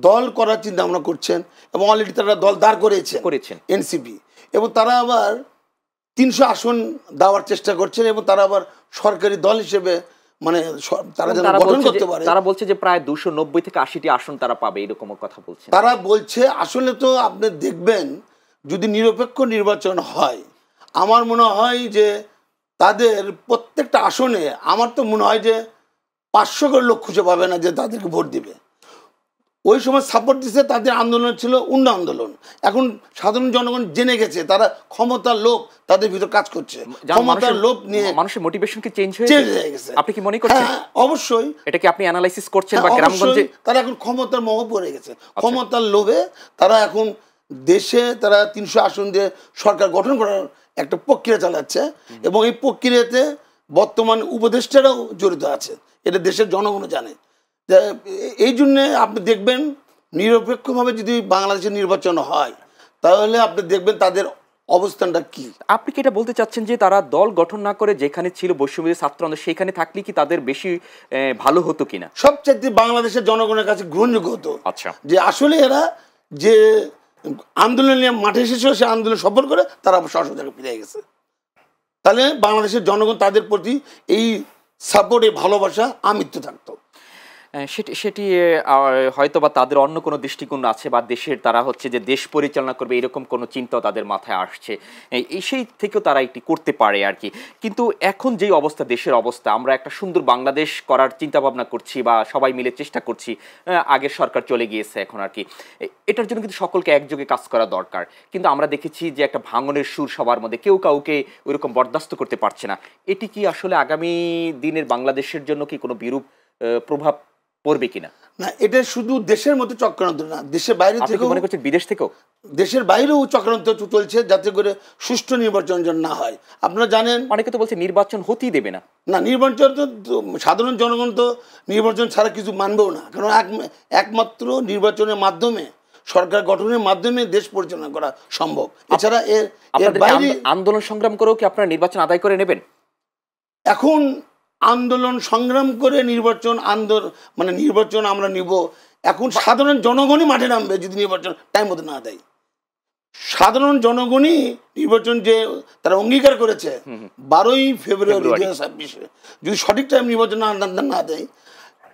দল করার চিন্তা ভাবনা করছেন এবং অলরেডি তারা দল দাঁড় করেছেন এনসিপি, এবং তারা আবার 300 আসন দেওয়ার চেষ্টা করছেন এবং তারা আবার সরকারি দল হিসেবে মানে তারা যেন গঠন করতে পারে। তারা বলছে যে প্রায় 290 থেকে 80টি আসন তারা পাবে, এরকম কথা বলছে তারা বলছে। আসলে তো আপনি দেখবেন যদি নিরপেক্ষ নির্বাচন হয়, আমার মনে হয় যে তাদের প্রত্যেকটা আসনে আমার তো মনে হয় যে 500 করে লোক খুঁজে পাবে না যে তাদেরকে ভোট দিবে। ওই সময় সাপোর্ট দিচ্ছে, তাদের আন্দোলন ছিল উন্নয়ন আন্দোলন। এখন সাধারণ জনগণ জেনে গেছে তারা ক্ষমতার লোভ তাদের ভিতর কাজ করছে, ক্ষমতার লোভ নিয়ে মানুষের মোটিভেশন কি চেঞ্জ হয়ে গেছে। আপনি কি মনে করছেন? অবশ্যই এটা কি আপনি অ্যানালাইসিস করছেন বা গ্রামগঞ্জে তারা এখন ক্ষমতার মোহ পড়ে গেছে, ক্ষমতার লোভে তারা এখন দেশে তারা 300 আসন দিয়ে সরকার গঠন করার একটা প্রক্রিয়া চালাচ্ছে এবং এই প্রক্রিয়াতে বর্তমান উপদেষ্টারাও জড়িত আছে, এটা দেশের জনগণও জানে। এই জন্য আপনি দেখবেন নিরপেক্ষভাবে যদি বাংলাদেশের নির্বাচন হয়, তাহলে আপনি দেখবেন তাদের অবস্থানটা কি। আপনি কি এটা বলতে চাচ্ছেন যে তারা দল গঠন না করে যেখানে ছিল বৈষম্য ছাত্র আন্দোলন সেখানে থাকলে কি তাদের বেশি ভালো হতো কিনা? সবচেয়ে বাংলাদেশের জনগণের কাছে গ্রহণযোগ্য হতো। আচ্ছা, যে আসলে এরা যে আন্দোলন নিয়ে মাঠে এসেছিল সে আন্দোলন সফল করে তারা সরাসরি জায়গায় ফিরে গেছে, তাহলে বাংলাদেশের জনগণ তাদের প্রতি এই সাপোর্ট, এই ভালোবাসা আমৃত্যু থাকতো। সেটি সেটি হয়তো বা তাদের অন্য কোনো দৃষ্টিকোণ আছে, বা দেশের তারা হচ্ছে যে দেশ পরিচালনা করবে এরকম কোনো চিন্তাও তাদের মাথায় আসছে, সেই থেকেও তারা এটি করতে পারে আর কি। কিন্তু এখন যেই অবস্থা, দেশের অবস্থা, আমরা একটা সুন্দর বাংলাদেশ করার চিন্তা ভাবনা করছি বা সবাই মিলে চেষ্টা করছি, আগের সরকার চলে গিয়েছে এখন আর কি, এটার জন্য কিন্তু সকলকে একযোগে কাজ করা দরকার। কিন্তু আমরা দেখেছি যে একটা ভাঙনের সুর সবার মধ্যে, কেউ কাউকে ওইরকম বরদাস্ত করতে পারছে না। এটি কি আসলে আগামী দিনের বাংলাদেশের জন্য কি কোনো বিরূপ প্রভাব পড়বে কিনা? না, এটা শুধু দেশের মধ্যে চক্রান্ত না, দেশের বাইরে থেকে মনে করছেন বিদেশ থেকেও, দেশের বাইরেও চক্রান্ত চলছে যাতে করে সুষ্ঠু নির্বাচন যেন না হয়। আপনারা জানেন, অনেকে তো বলছে নির্বাচন হতেই দেবে না। না, নির্বাচন তো সাধারণ জনগণ তো নির্বাচন ছাড়া কিছু মানবেও না, কারণ একমাত্র নির্বাচনের মাধ্যমে, সরকার গঠনের মাধ্যমে দেশ পরিচালনা করা সম্ভব। এছাড়া এর বাইরে আন্দোলন সংগ্রাম করেও কি আপনারা নির্বাচন আদায় করে নেবেন? এখন আন্দোলন সংগ্রাম করে নির্বাচন নির্বাচন আমরা নিব, এখন সাধারণ জনগণই মাঠে নামবে যদি নির্বাচন টাইম মতো না দেয়। সাধারণ জনগণই নির্বাচন যে তারা অঙ্গীকার করেছে 12ই ফেব্রুয়ারি 2026, যদি সঠিক টাইম নির্বাচন না দেয়,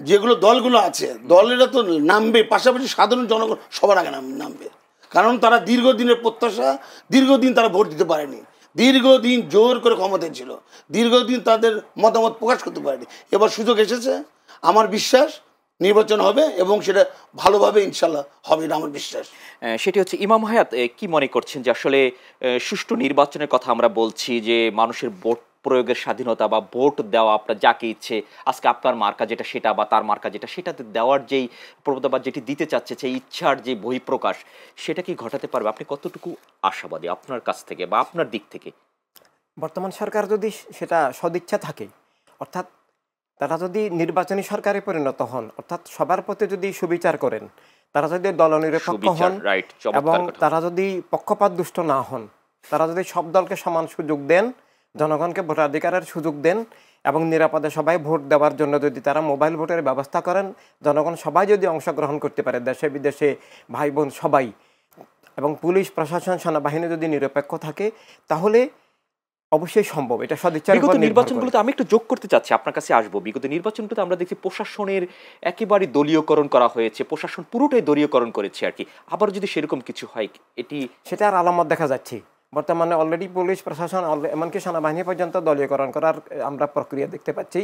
যেগুলো দলগুলো আছে দলেরা তো নামবে, পাশাপাশি সাধারণ জনগণ সবার আগে নামবে। কারণ তারা দীর্ঘদিনের প্রত্যাশা, দীর্ঘদিন তারা ভোট দিতে পারেনি, দীর্ঘদিন জোর করে ক্ষমতায় ছিল, দীর্ঘদিন তাদের মতামত প্রকাশ করতে পারেনি। এবার সুযোগ এসেছে, আমার বিশ্বাস নির্বাচন হবে এবং সেটা ভালোভাবে ইনশাল্লাহ হবে, এটা আমার বিশ্বাস। সেটি হচ্ছে, ইমাম হায়াত কি মনে করছেন যে আসলে সুষ্ঠু নির্বাচনের কথা আমরা বলছি, যে মানুষের ভোট প্রয়োগের স্বাধীনতা বা ভোট দেওয়া, আপনার যাকে ইচ্ছে আজকে আপনার মার্কা যেটা সেটা বা তার মার্কা যেটা সেটাতে দেওয়ার যেই প্রবণতা বা যেটি দিতে চাচ্ছে, সেই ইচ্ছার যে বহিঃপ্রকাশ, সেটা কি ঘটাতে পারবে? আপনি কতটুকু আশাবাদী আপনার কাছ থেকে বা আপনার দিক থেকে? বর্তমান সরকার যদি সেটা সদিচ্ছা থাকে, অর্থাৎ তারা যদি নির্বাচনী সরকারে পরিণত হন, অর্থাৎ সবার প্রতি যদি সুবিচার করেন, তারা যদি দলনিরপেক্ষ হন এবং তারা যদি পক্ষপাত দুষ্ট না হন, তারা যদি সব দলকে সমান সুযোগ দেন, জনগণকে ভোটাধিকারের সুযোগ দেন এবং নিরাপদে সবাই ভোট দেওয়ার জন্য যদি তারা মোবাইল ভোটের ব্যবস্থা করেন, জনগণ সবাই যদি অংশগ্রহণ করতে পারে, দেশে বিদেশে ভাই বোন সবাই, এবং পুলিশ প্রশাসন সেনাবাহিনী যদি নিরপেক্ষ থাকে, তাহলে অবশ্যই সম্ভব। এটা সদিচ্ছার উপর নির্ভর করে। নির্বাচনগুলোতে আমি একটু যোগ করতে চাচ্ছি, আপনার কাছে আসবো। বিগত নির্বাচনগুলোতে আমরা দেখছি প্রশাসনের একেবারে দলীয়করণ করা হয়েছে, প্রশাসন পুরোটাই দলীয়করণ করেছে আর কি। আবার যদি সেরকম কিছু হয়, সেটার আলামত দেখা যাচ্ছে বর্তমানে। অলরেডি পুলিশ প্রশাসন, এমনকি সেনাবাহিনী পর্যন্ত দলীয়করণ করার আমরা প্রক্রিয়া দেখতে পাচ্ছি।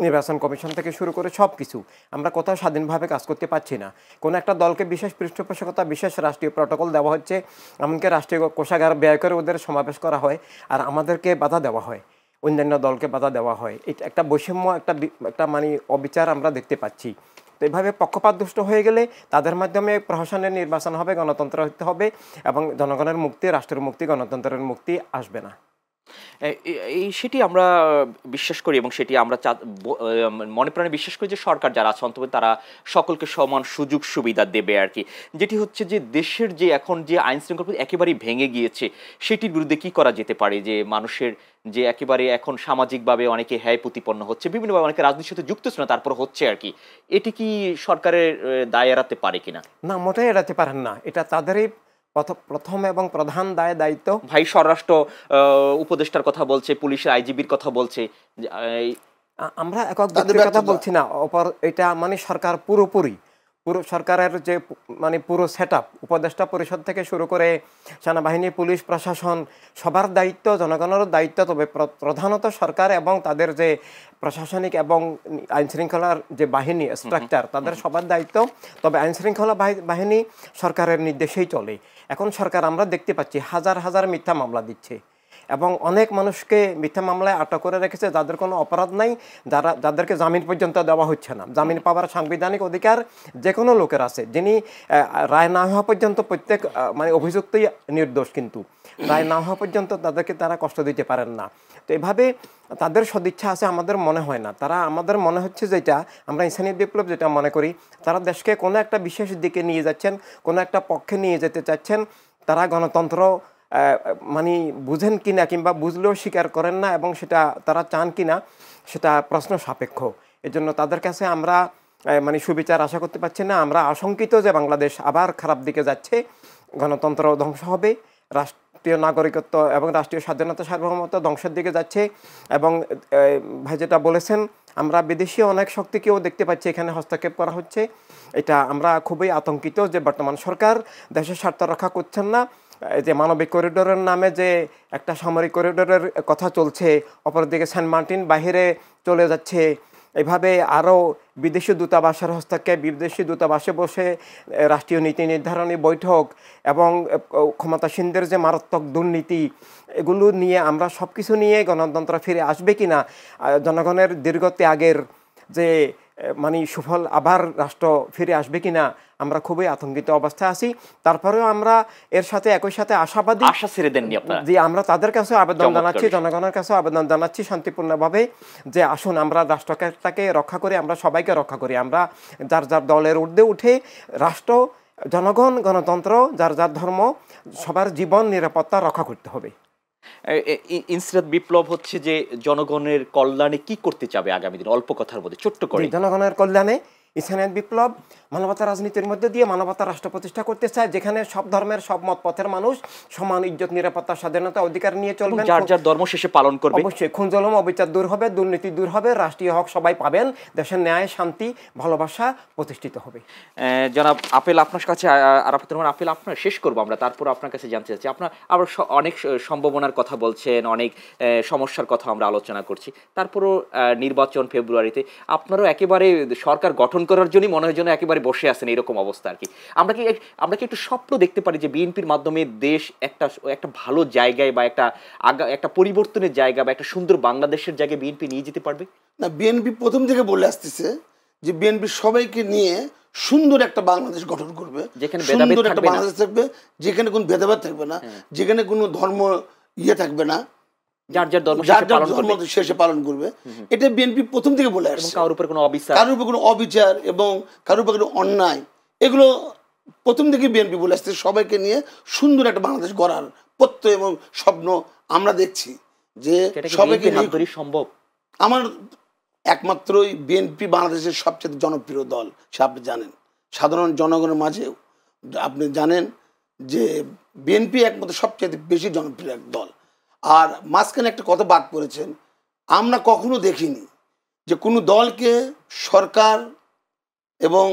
নির্বাচন কমিশন থেকে শুরু করে সব কিছু, আমরা কোথাও স্বাধীনভাবে কাজ করতে পারছি না। কোনো একটা দলকে বিশেষ পৃষ্ঠপোষকতা, বিশেষ রাষ্ট্রীয় প্রটোকল দেওয়া হচ্ছে, এমনকি রাষ্ট্রীয় কোষাগার ব্যয় করে ওদের সমাবেশ করা হয়, আর আমাদেরকে বাধা দেওয়া হয়, অন্যান্য দলকে বাধা দেওয়া হয়। এটা একটা বৈষম্য, একটা অবিচার আমরা দেখতে পাচ্ছি। তো এইভাবে পক্ষপাত দুষ্ট হয়ে গেলে তাদের মাধ্যমে প্রশাসনের নির্বাচন হবে, গণতন্ত্র হতে হবে এবং জনগণের মুক্তি, রাষ্ট্রের মুক্তি, গণতন্ত্রের মুক্তি আসবে না। সেটি আমরা বিশ্বাস করি এবং সেটি আমরা মনে প্রাণে বিশ্বাস করি যে সরকার যারা আছে অন্তত তারা সকলকে সমান সুযোগ সুবিধা দেবে আর কি। যেটি হচ্ছে যে দেশের যে এখন যে আইন শৃঙ্খলা একেবারেই ভেঙে গিয়েছে, সেটির বিরুদ্ধে কি করা যেতে পারে? যে মানুষের যে একেবারে এখন সামাজিকভাবে অনেকে হ্যায় প্রতিপন্ন হচ্ছে, বিভিন্নভাবে অনেকে রাজনীতির সাথে যুক্ত ছিল না, তারপর হচ্ছে আর কি, এটি কি সরকারের দায় এড়াতে পারে কিনা? না, মোটেই এড়াতে পারেন না। এটা তাদেরই প্রথম এবং প্রধান দায়িত্ব। ভাই স্বরাষ্ট্র উপদেষ্টার কথা বলছে, পুলিশের আইজিবির কথা বলছে, আমরা একক ব্যক্তির কথা বলছি না। এটা সরকার পুরো সরকারের যে পুরো সেটআপ, উপদেষ্টা পরিষদ থেকে শুরু করে সেনাবাহিনী, পুলিশ প্রশাসন, সবার দায়িত্ব, জনগণের দায়িত্ব। তবে প্রধানত সরকার এবং তাদের যে প্রশাসনিক এবং আইনশৃঙ্খলার যে বাহিনী স্ট্রাকচার, তাদের সবার দায়িত্ব। তবে আইনশৃঙ্খলা বাহিনী সরকারের নির্দেশেই চলে। এখন সরকার আমরা দেখতে পাচ্ছি হাজার হাজার মিথ্যা মামলা দিচ্ছে এবং অনেক মানুষকে মিথ্যা মামলায় আটক করে রেখেছে, যাদের কোনো অপরাধ নাই, যাদেরকে জামিন পর্যন্ত দেওয়া হচ্ছে না। জামিন পাওয়ার সাংবিধানিক অধিকার যে কোনো লোকের আছে, যিনি রায় না হওয়া পর্যন্ত প্রত্যেক অভিযুক্তই নির্দোষ, কিন্তু রায় না হওয়া পর্যন্ত তাদেরকে তারা কষ্ট দিতে পারেন না। তো এভাবে তাদের সদিচ্ছা আছে আমাদের মনে হয় না। আমাদের মনে হচ্ছে যেটা আমরা ইনসানি বিপ্লব যেটা মনে করি, তারা দেশকে কোনো একটা বিশেষ দিকে নিয়ে যাচ্ছেন, কোনো একটা পক্ষে নিয়ে যেতে চাচ্ছেন। তারা গণতন্ত্র বুঝেন কিনা কিংবা বুঝলেও স্বীকার করেন না, এবং সেটা তারা চান কিনা সেটা প্রশ্ন সাপেক্ষ। এজন্য তাদের কাছে আমরা সুবিচার আশা করতে পারছি না। আমরা আশঙ্কিত যে বাংলাদেশ আবার খারাপ দিকে যাচ্ছে, গণতন্ত্র ধ্বংস হবে, রাষ্ট্র রাষ্ট্রীয় নাগরিকত্ব এবং রাষ্ট্রীয় স্বাধীনতা সার্বভৌমত্ব ধ্বংসের দিকে যাচ্ছে। এবং ভাই যেটা বলেছেন, আমরা বিদেশি অনেক শক্তিকেও দেখতে পাচ্ছি এখানে হস্তক্ষেপ করা হচ্ছে। এটা আমরা খুবই আতঙ্কিত যে বর্তমান সরকার দেশের স্বার্থ রক্ষা করছেন না। যে মানবিক করিডোরের নামে যে একটা সামরিক করিডোরের কথা চলছে, অপরদিকে সেন্ট মার্টিন বাহিরে চলে যাচ্ছে, এভাবে আরও বিদেশি দূতাবাসের হস্তক্ষেপ, বিদেশি দূতাবাসে বসে রাষ্ট্রীয় নীতি নির্ধারণী বৈঠক এবং ক্ষমতাসীনদের যে মারাত্মক দুর্নীতি, এগুলো নিয়ে আমরা সব কিছু নিয়ে গণতন্ত্র ফিরে আসবে কি না, জনগণের দীর্ঘ ত্যাগের যে মানে সুফল আবার রাষ্ট্র ফিরে আসবে কিনা, আমরা খুবই আতঙ্কিত অবস্থায় আছি। তারপরেও আমরা এর সাথে একই সাথে আশাবাদী, আশা ছেড়ে দেননি আপনারা। যে আমরা তাদের কাছে আবেদন জানাচ্ছি, জনগণের কাছে আবেদন জানাচ্ছি শান্তিপূর্ণভাবে, যে আসুন আমরা রাষ্ট্রটাকে রক্ষা করি, আমরা সবাইকে রক্ষা করি। আমরা যার যার দলের ঊর্ধ্বে উঠে রাষ্ট্র, জনগণ, গণতন্ত্র, যার যার ধর্ম, সবার জীবন নিরাপত্তা রক্ষা করতে হবে। ইনসিরাত বিপ্লব হচ্ছে যে জনগণের কল্যাণে কি করতে চাবে আগামী দিন, অল্প কথার মধ্যে ছোট্ট করে। জনগণের কল্যাণে ইনসানিয়াত বিপ্লব মানবতা রাজনীতির মধ্যে দিয়ে মানবতা রাষ্ট্র প্রতিষ্ঠা করতে চায়, যেখানে সব ধর্মের, সব মত পথের মানুষ সমান ইজ্জত, নিরাপত্তা, স্বাধীনতা, অধিকার নিয়ে চলবেন, যার যার ধর্ম শেষে পালন করবে। অবশ্যই খুন জলম অবিচার দূর হবে, দুর্নীতি দূর হবে, রাষ্ট্রীয় হক সবাই পাবেন, দেশের ন্যায়, শান্তি, ভালোবাসা প্রতিষ্ঠিত হবে। জনাব আপেল, আপনার কাছে আরাফাতুর রহমান আপেল, আপনার শেষ করবো আমরা, তারপর আপনার কাছে জানতে চাচ্ছি, আপনার আবার অনেক সম্ভাবনার কথা বলছেন, অনেক সমস্যার কথা আমরা আলোচনা করছি, তারপরও নির্বাচন ফেব্রুয়ারিতে, আপনারও একেবারে সরকার গঠন করার জন্যই মনে হয় যেন একেবারে বসে আছেন এরকম অবস্থা আর কি। আমরা কি একটু স্বপ্ন দেখতে পারি যে বিএনপির মাধ্যমে দেশ একটা ভালো জায়গায় বা একটা পরিবর্তনের জায়গা বা একটা সুন্দর বাংলাদেশের জায়গায় বিএনপি নিয়ে যেতে পারবে? না, বিএনপি প্রথম থেকে বলে আসতেছে যে বিএনপি সবাইকে নিয়ে সুন্দর একটা বাংলাদেশ গঠন করবে, যেখানে সুন্দর একটা বাংলাদেশ থাকবে, যেখানে কোনো ভেদাভেদ থাকবে না, যেখানে কোনো ধর্ম থাকবে না, যার যার ধর্ম শেষে পালন করবে। এটা বিএনপি প্রথম থেকে বলে আসছে। কারোর উপর কোনো অবিচার এবং কারোর উপর কোনো অন্যায়, এগুলো প্রথম থেকে বিএনপি বলে আসছে। সবাইকে নিয়ে সুন্দর একটা বাংলাদেশ গড়ার প্রত্যয় এবং স্বপ্ন আমরা দেখছি যে সবাইকে সম্ভব। আমার একমাত্রই বিএনপি বাংলাদেশের সবচেয়ে জনপ্রিয় দল, সে আপনি জানেন। সাধারণ জনগণের মাঝেও আপনি জানেন যে বিএনপি একমাত্র সবচেয়ে বেশি জনপ্রিয় এক দল। আর মাঝখানে একটা কথা বাদ পড়েছেন, আমরা কখনো দেখিনি যে কোনো দলকে সরকার এবং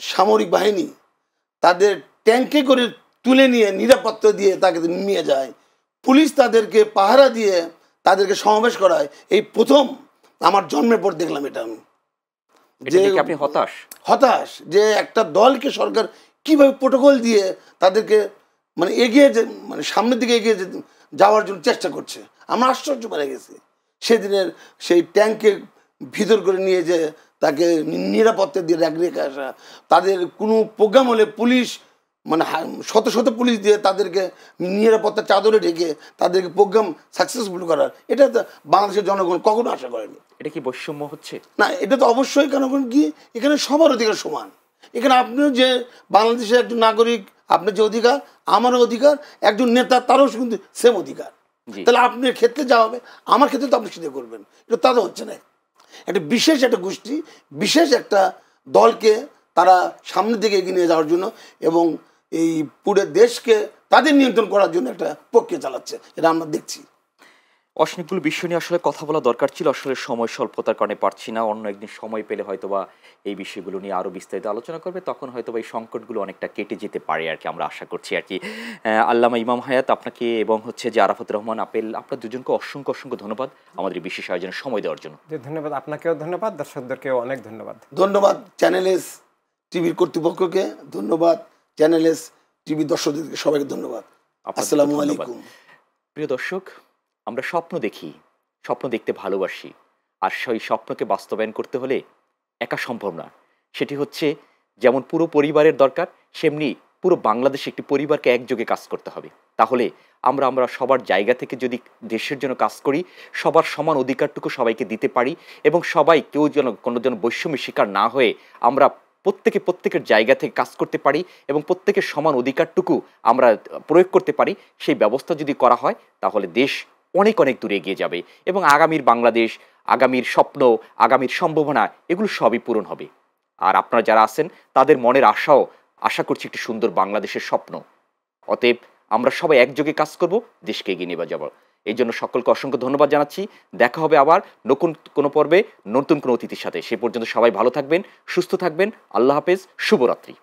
সামরিক বাহিনী তাদের ট্যাঙ্কে করে তুলে নিয়ে নিরাপত্তা দিয়ে তাকে নিয়ে যায়, পুলিশ তাদেরকে পাহারা দিয়ে তাদেরকে সমাবেশ করায়। এই প্রথম আমার জন্মের পর দেখলাম এটা। আমি যে আপনি হতাশ যে একটা দলকে সরকার কিভাবে প্রোটোকল দিয়ে তাদেরকে মানে সামনের দিকে এগিয়ে যাওয়ার জন্য চেষ্টা করছে। আমরা আশ্চর্য পেয়ে গেছি। সেদিনের সেই ট্যাঙ্কে ভিতর করে নিয়ে যে তাকে নিরাপত্তা দিয়ে রেখে আসা, তাদের কোনো প্রোগ্রাম হলে পুলিশ মানে শত শত পুলিশ দিয়ে তাদেরকে নিরাপত্তা চাদরে ঢেকে তাদেরকে প্রোগ্রাম সাকসেসফুল করার, এটা তো বাংলাদেশের জনগণ কখনো আশা করেনি। এটা কি বৈষম্য হচ্ছে? না, এটা তো অবশ্যই। কারণ কি, এখানে সবার অধিকার সমান। এখানে আপনিও যে বাংলাদেশের একজন নাগরিক, আপনার যে অধিকার, আমারও অধিকার, একজন নেতা তারও কিন্তু সেম অধিকার। তাহলে আপনার ক্ষেত্রে যা হবে আমার ক্ষেত্রে তো আপনি সেটা করবেন, এটা তাদের হচ্ছে না। একটা বিশেষ একটা গোষ্ঠী, বিশেষ একটা দলকে তারা সামনের দিকে এগিয়ে নিয়ে যাওয়ার জন্য এবং এই পুরো দেশকে তাদের নিয়ন্ত্রণ করার জন্য একটা প্রক্রিয়া চালাচ্ছে, এটা আমরা দেখছি। অনেকগুলো বিষয় নিয়ে আসলে কথা বলা দরকার ছিল, আসলে সময় স্বল্পতার কারণে পারছি না। অন্য একদিন সময় পেলে হয়তোবা এই বিষয়গুলো নিয়ে আরও বিস্তারিত আলোচনা করবে, তখন হয়তোবা এই সংকটগুলো অনেকটা কেটে যেতে পারে আর কি, আমরা আশা করছি আর কি। আল্লামা ইমাম হায়াত, আপনাকে এবং হচ্ছে যে আরাফাতুর রহমান আপেল, আপনার দুজনকে অসংখ্য অসংখ্য ধন্যবাদ আমাদের এই বিশেষ আয়োজনের সময় দেওয়ার জন্য। ধন্যবাদ আপনাকেও, ধন্যবাদ দর্শকদেরকেও অনেক ধন্যবাদ। ধন্যবাদ চ্যানেল এস টিভির কর্তৃপক্ষকে, ধন্যবাদ চ্যানেল এস টিভি দর্শকদেরকে, সবাইকে ধন্যবাদ। আসসালামু আলাইকুম। প্রিয় দর্শক, আমরা স্বপ্ন দেখি, স্বপ্ন দেখতে ভালোবাসি, আর সেই স্বপ্নকে বাস্তবায়ন করতে হলে একা সম্ভব না। সেটি হচ্ছে যেমন পুরো পরিবারের দরকার, সেমনি পুরো বাংলাদেশে একটি পরিবারকে একযোগে কাজ করতে হবে। তাহলে আমরা সবার জায়গা থেকে যদি দেশের জন্য কাজ করি, সবার সমান অধিকারটুকু সবাইকে দিতে পারি এবং সবাই কেউ যেন কোনো বৈষম্যের শিকার না হয়ে আমরা প্রত্যেকের জায়গা থেকে কাজ করতে পারি এবং প্রত্যেকের সমান অধিকারটুকু আমরা প্রয়োগ করতে পারি, সেই ব্যবস্থা যদি করা হয় তাহলে দেশ অনেক অনেক দূরে এগিয়ে যাবে এবং আগামীর বাংলাদেশ, আগামীর স্বপ্ন, আগামীর সম্ভাবনা, এগুলো সবই পূরণ হবে। আর আপনারা যারা আছেন তাদের মনের আশা করছি একটি সুন্দর বাংলাদেশের স্বপ্ন। অতএব আমরা সবাই একযোগে কাজ করব, দেশকে এগিয়ে নিয়ে যাব। এই জন্য সকলকে অসংখ্য ধন্যবাদ জানাচ্ছি। দেখা হবে আবার নতুন কোনো পর্বে নতুন কোনো অতিথির সাথে। সে পর্যন্ত সবাই ভালো থাকবেন, সুস্থ থাকবেন। আল্লাহ হাফেজ, শুভরাত্রি।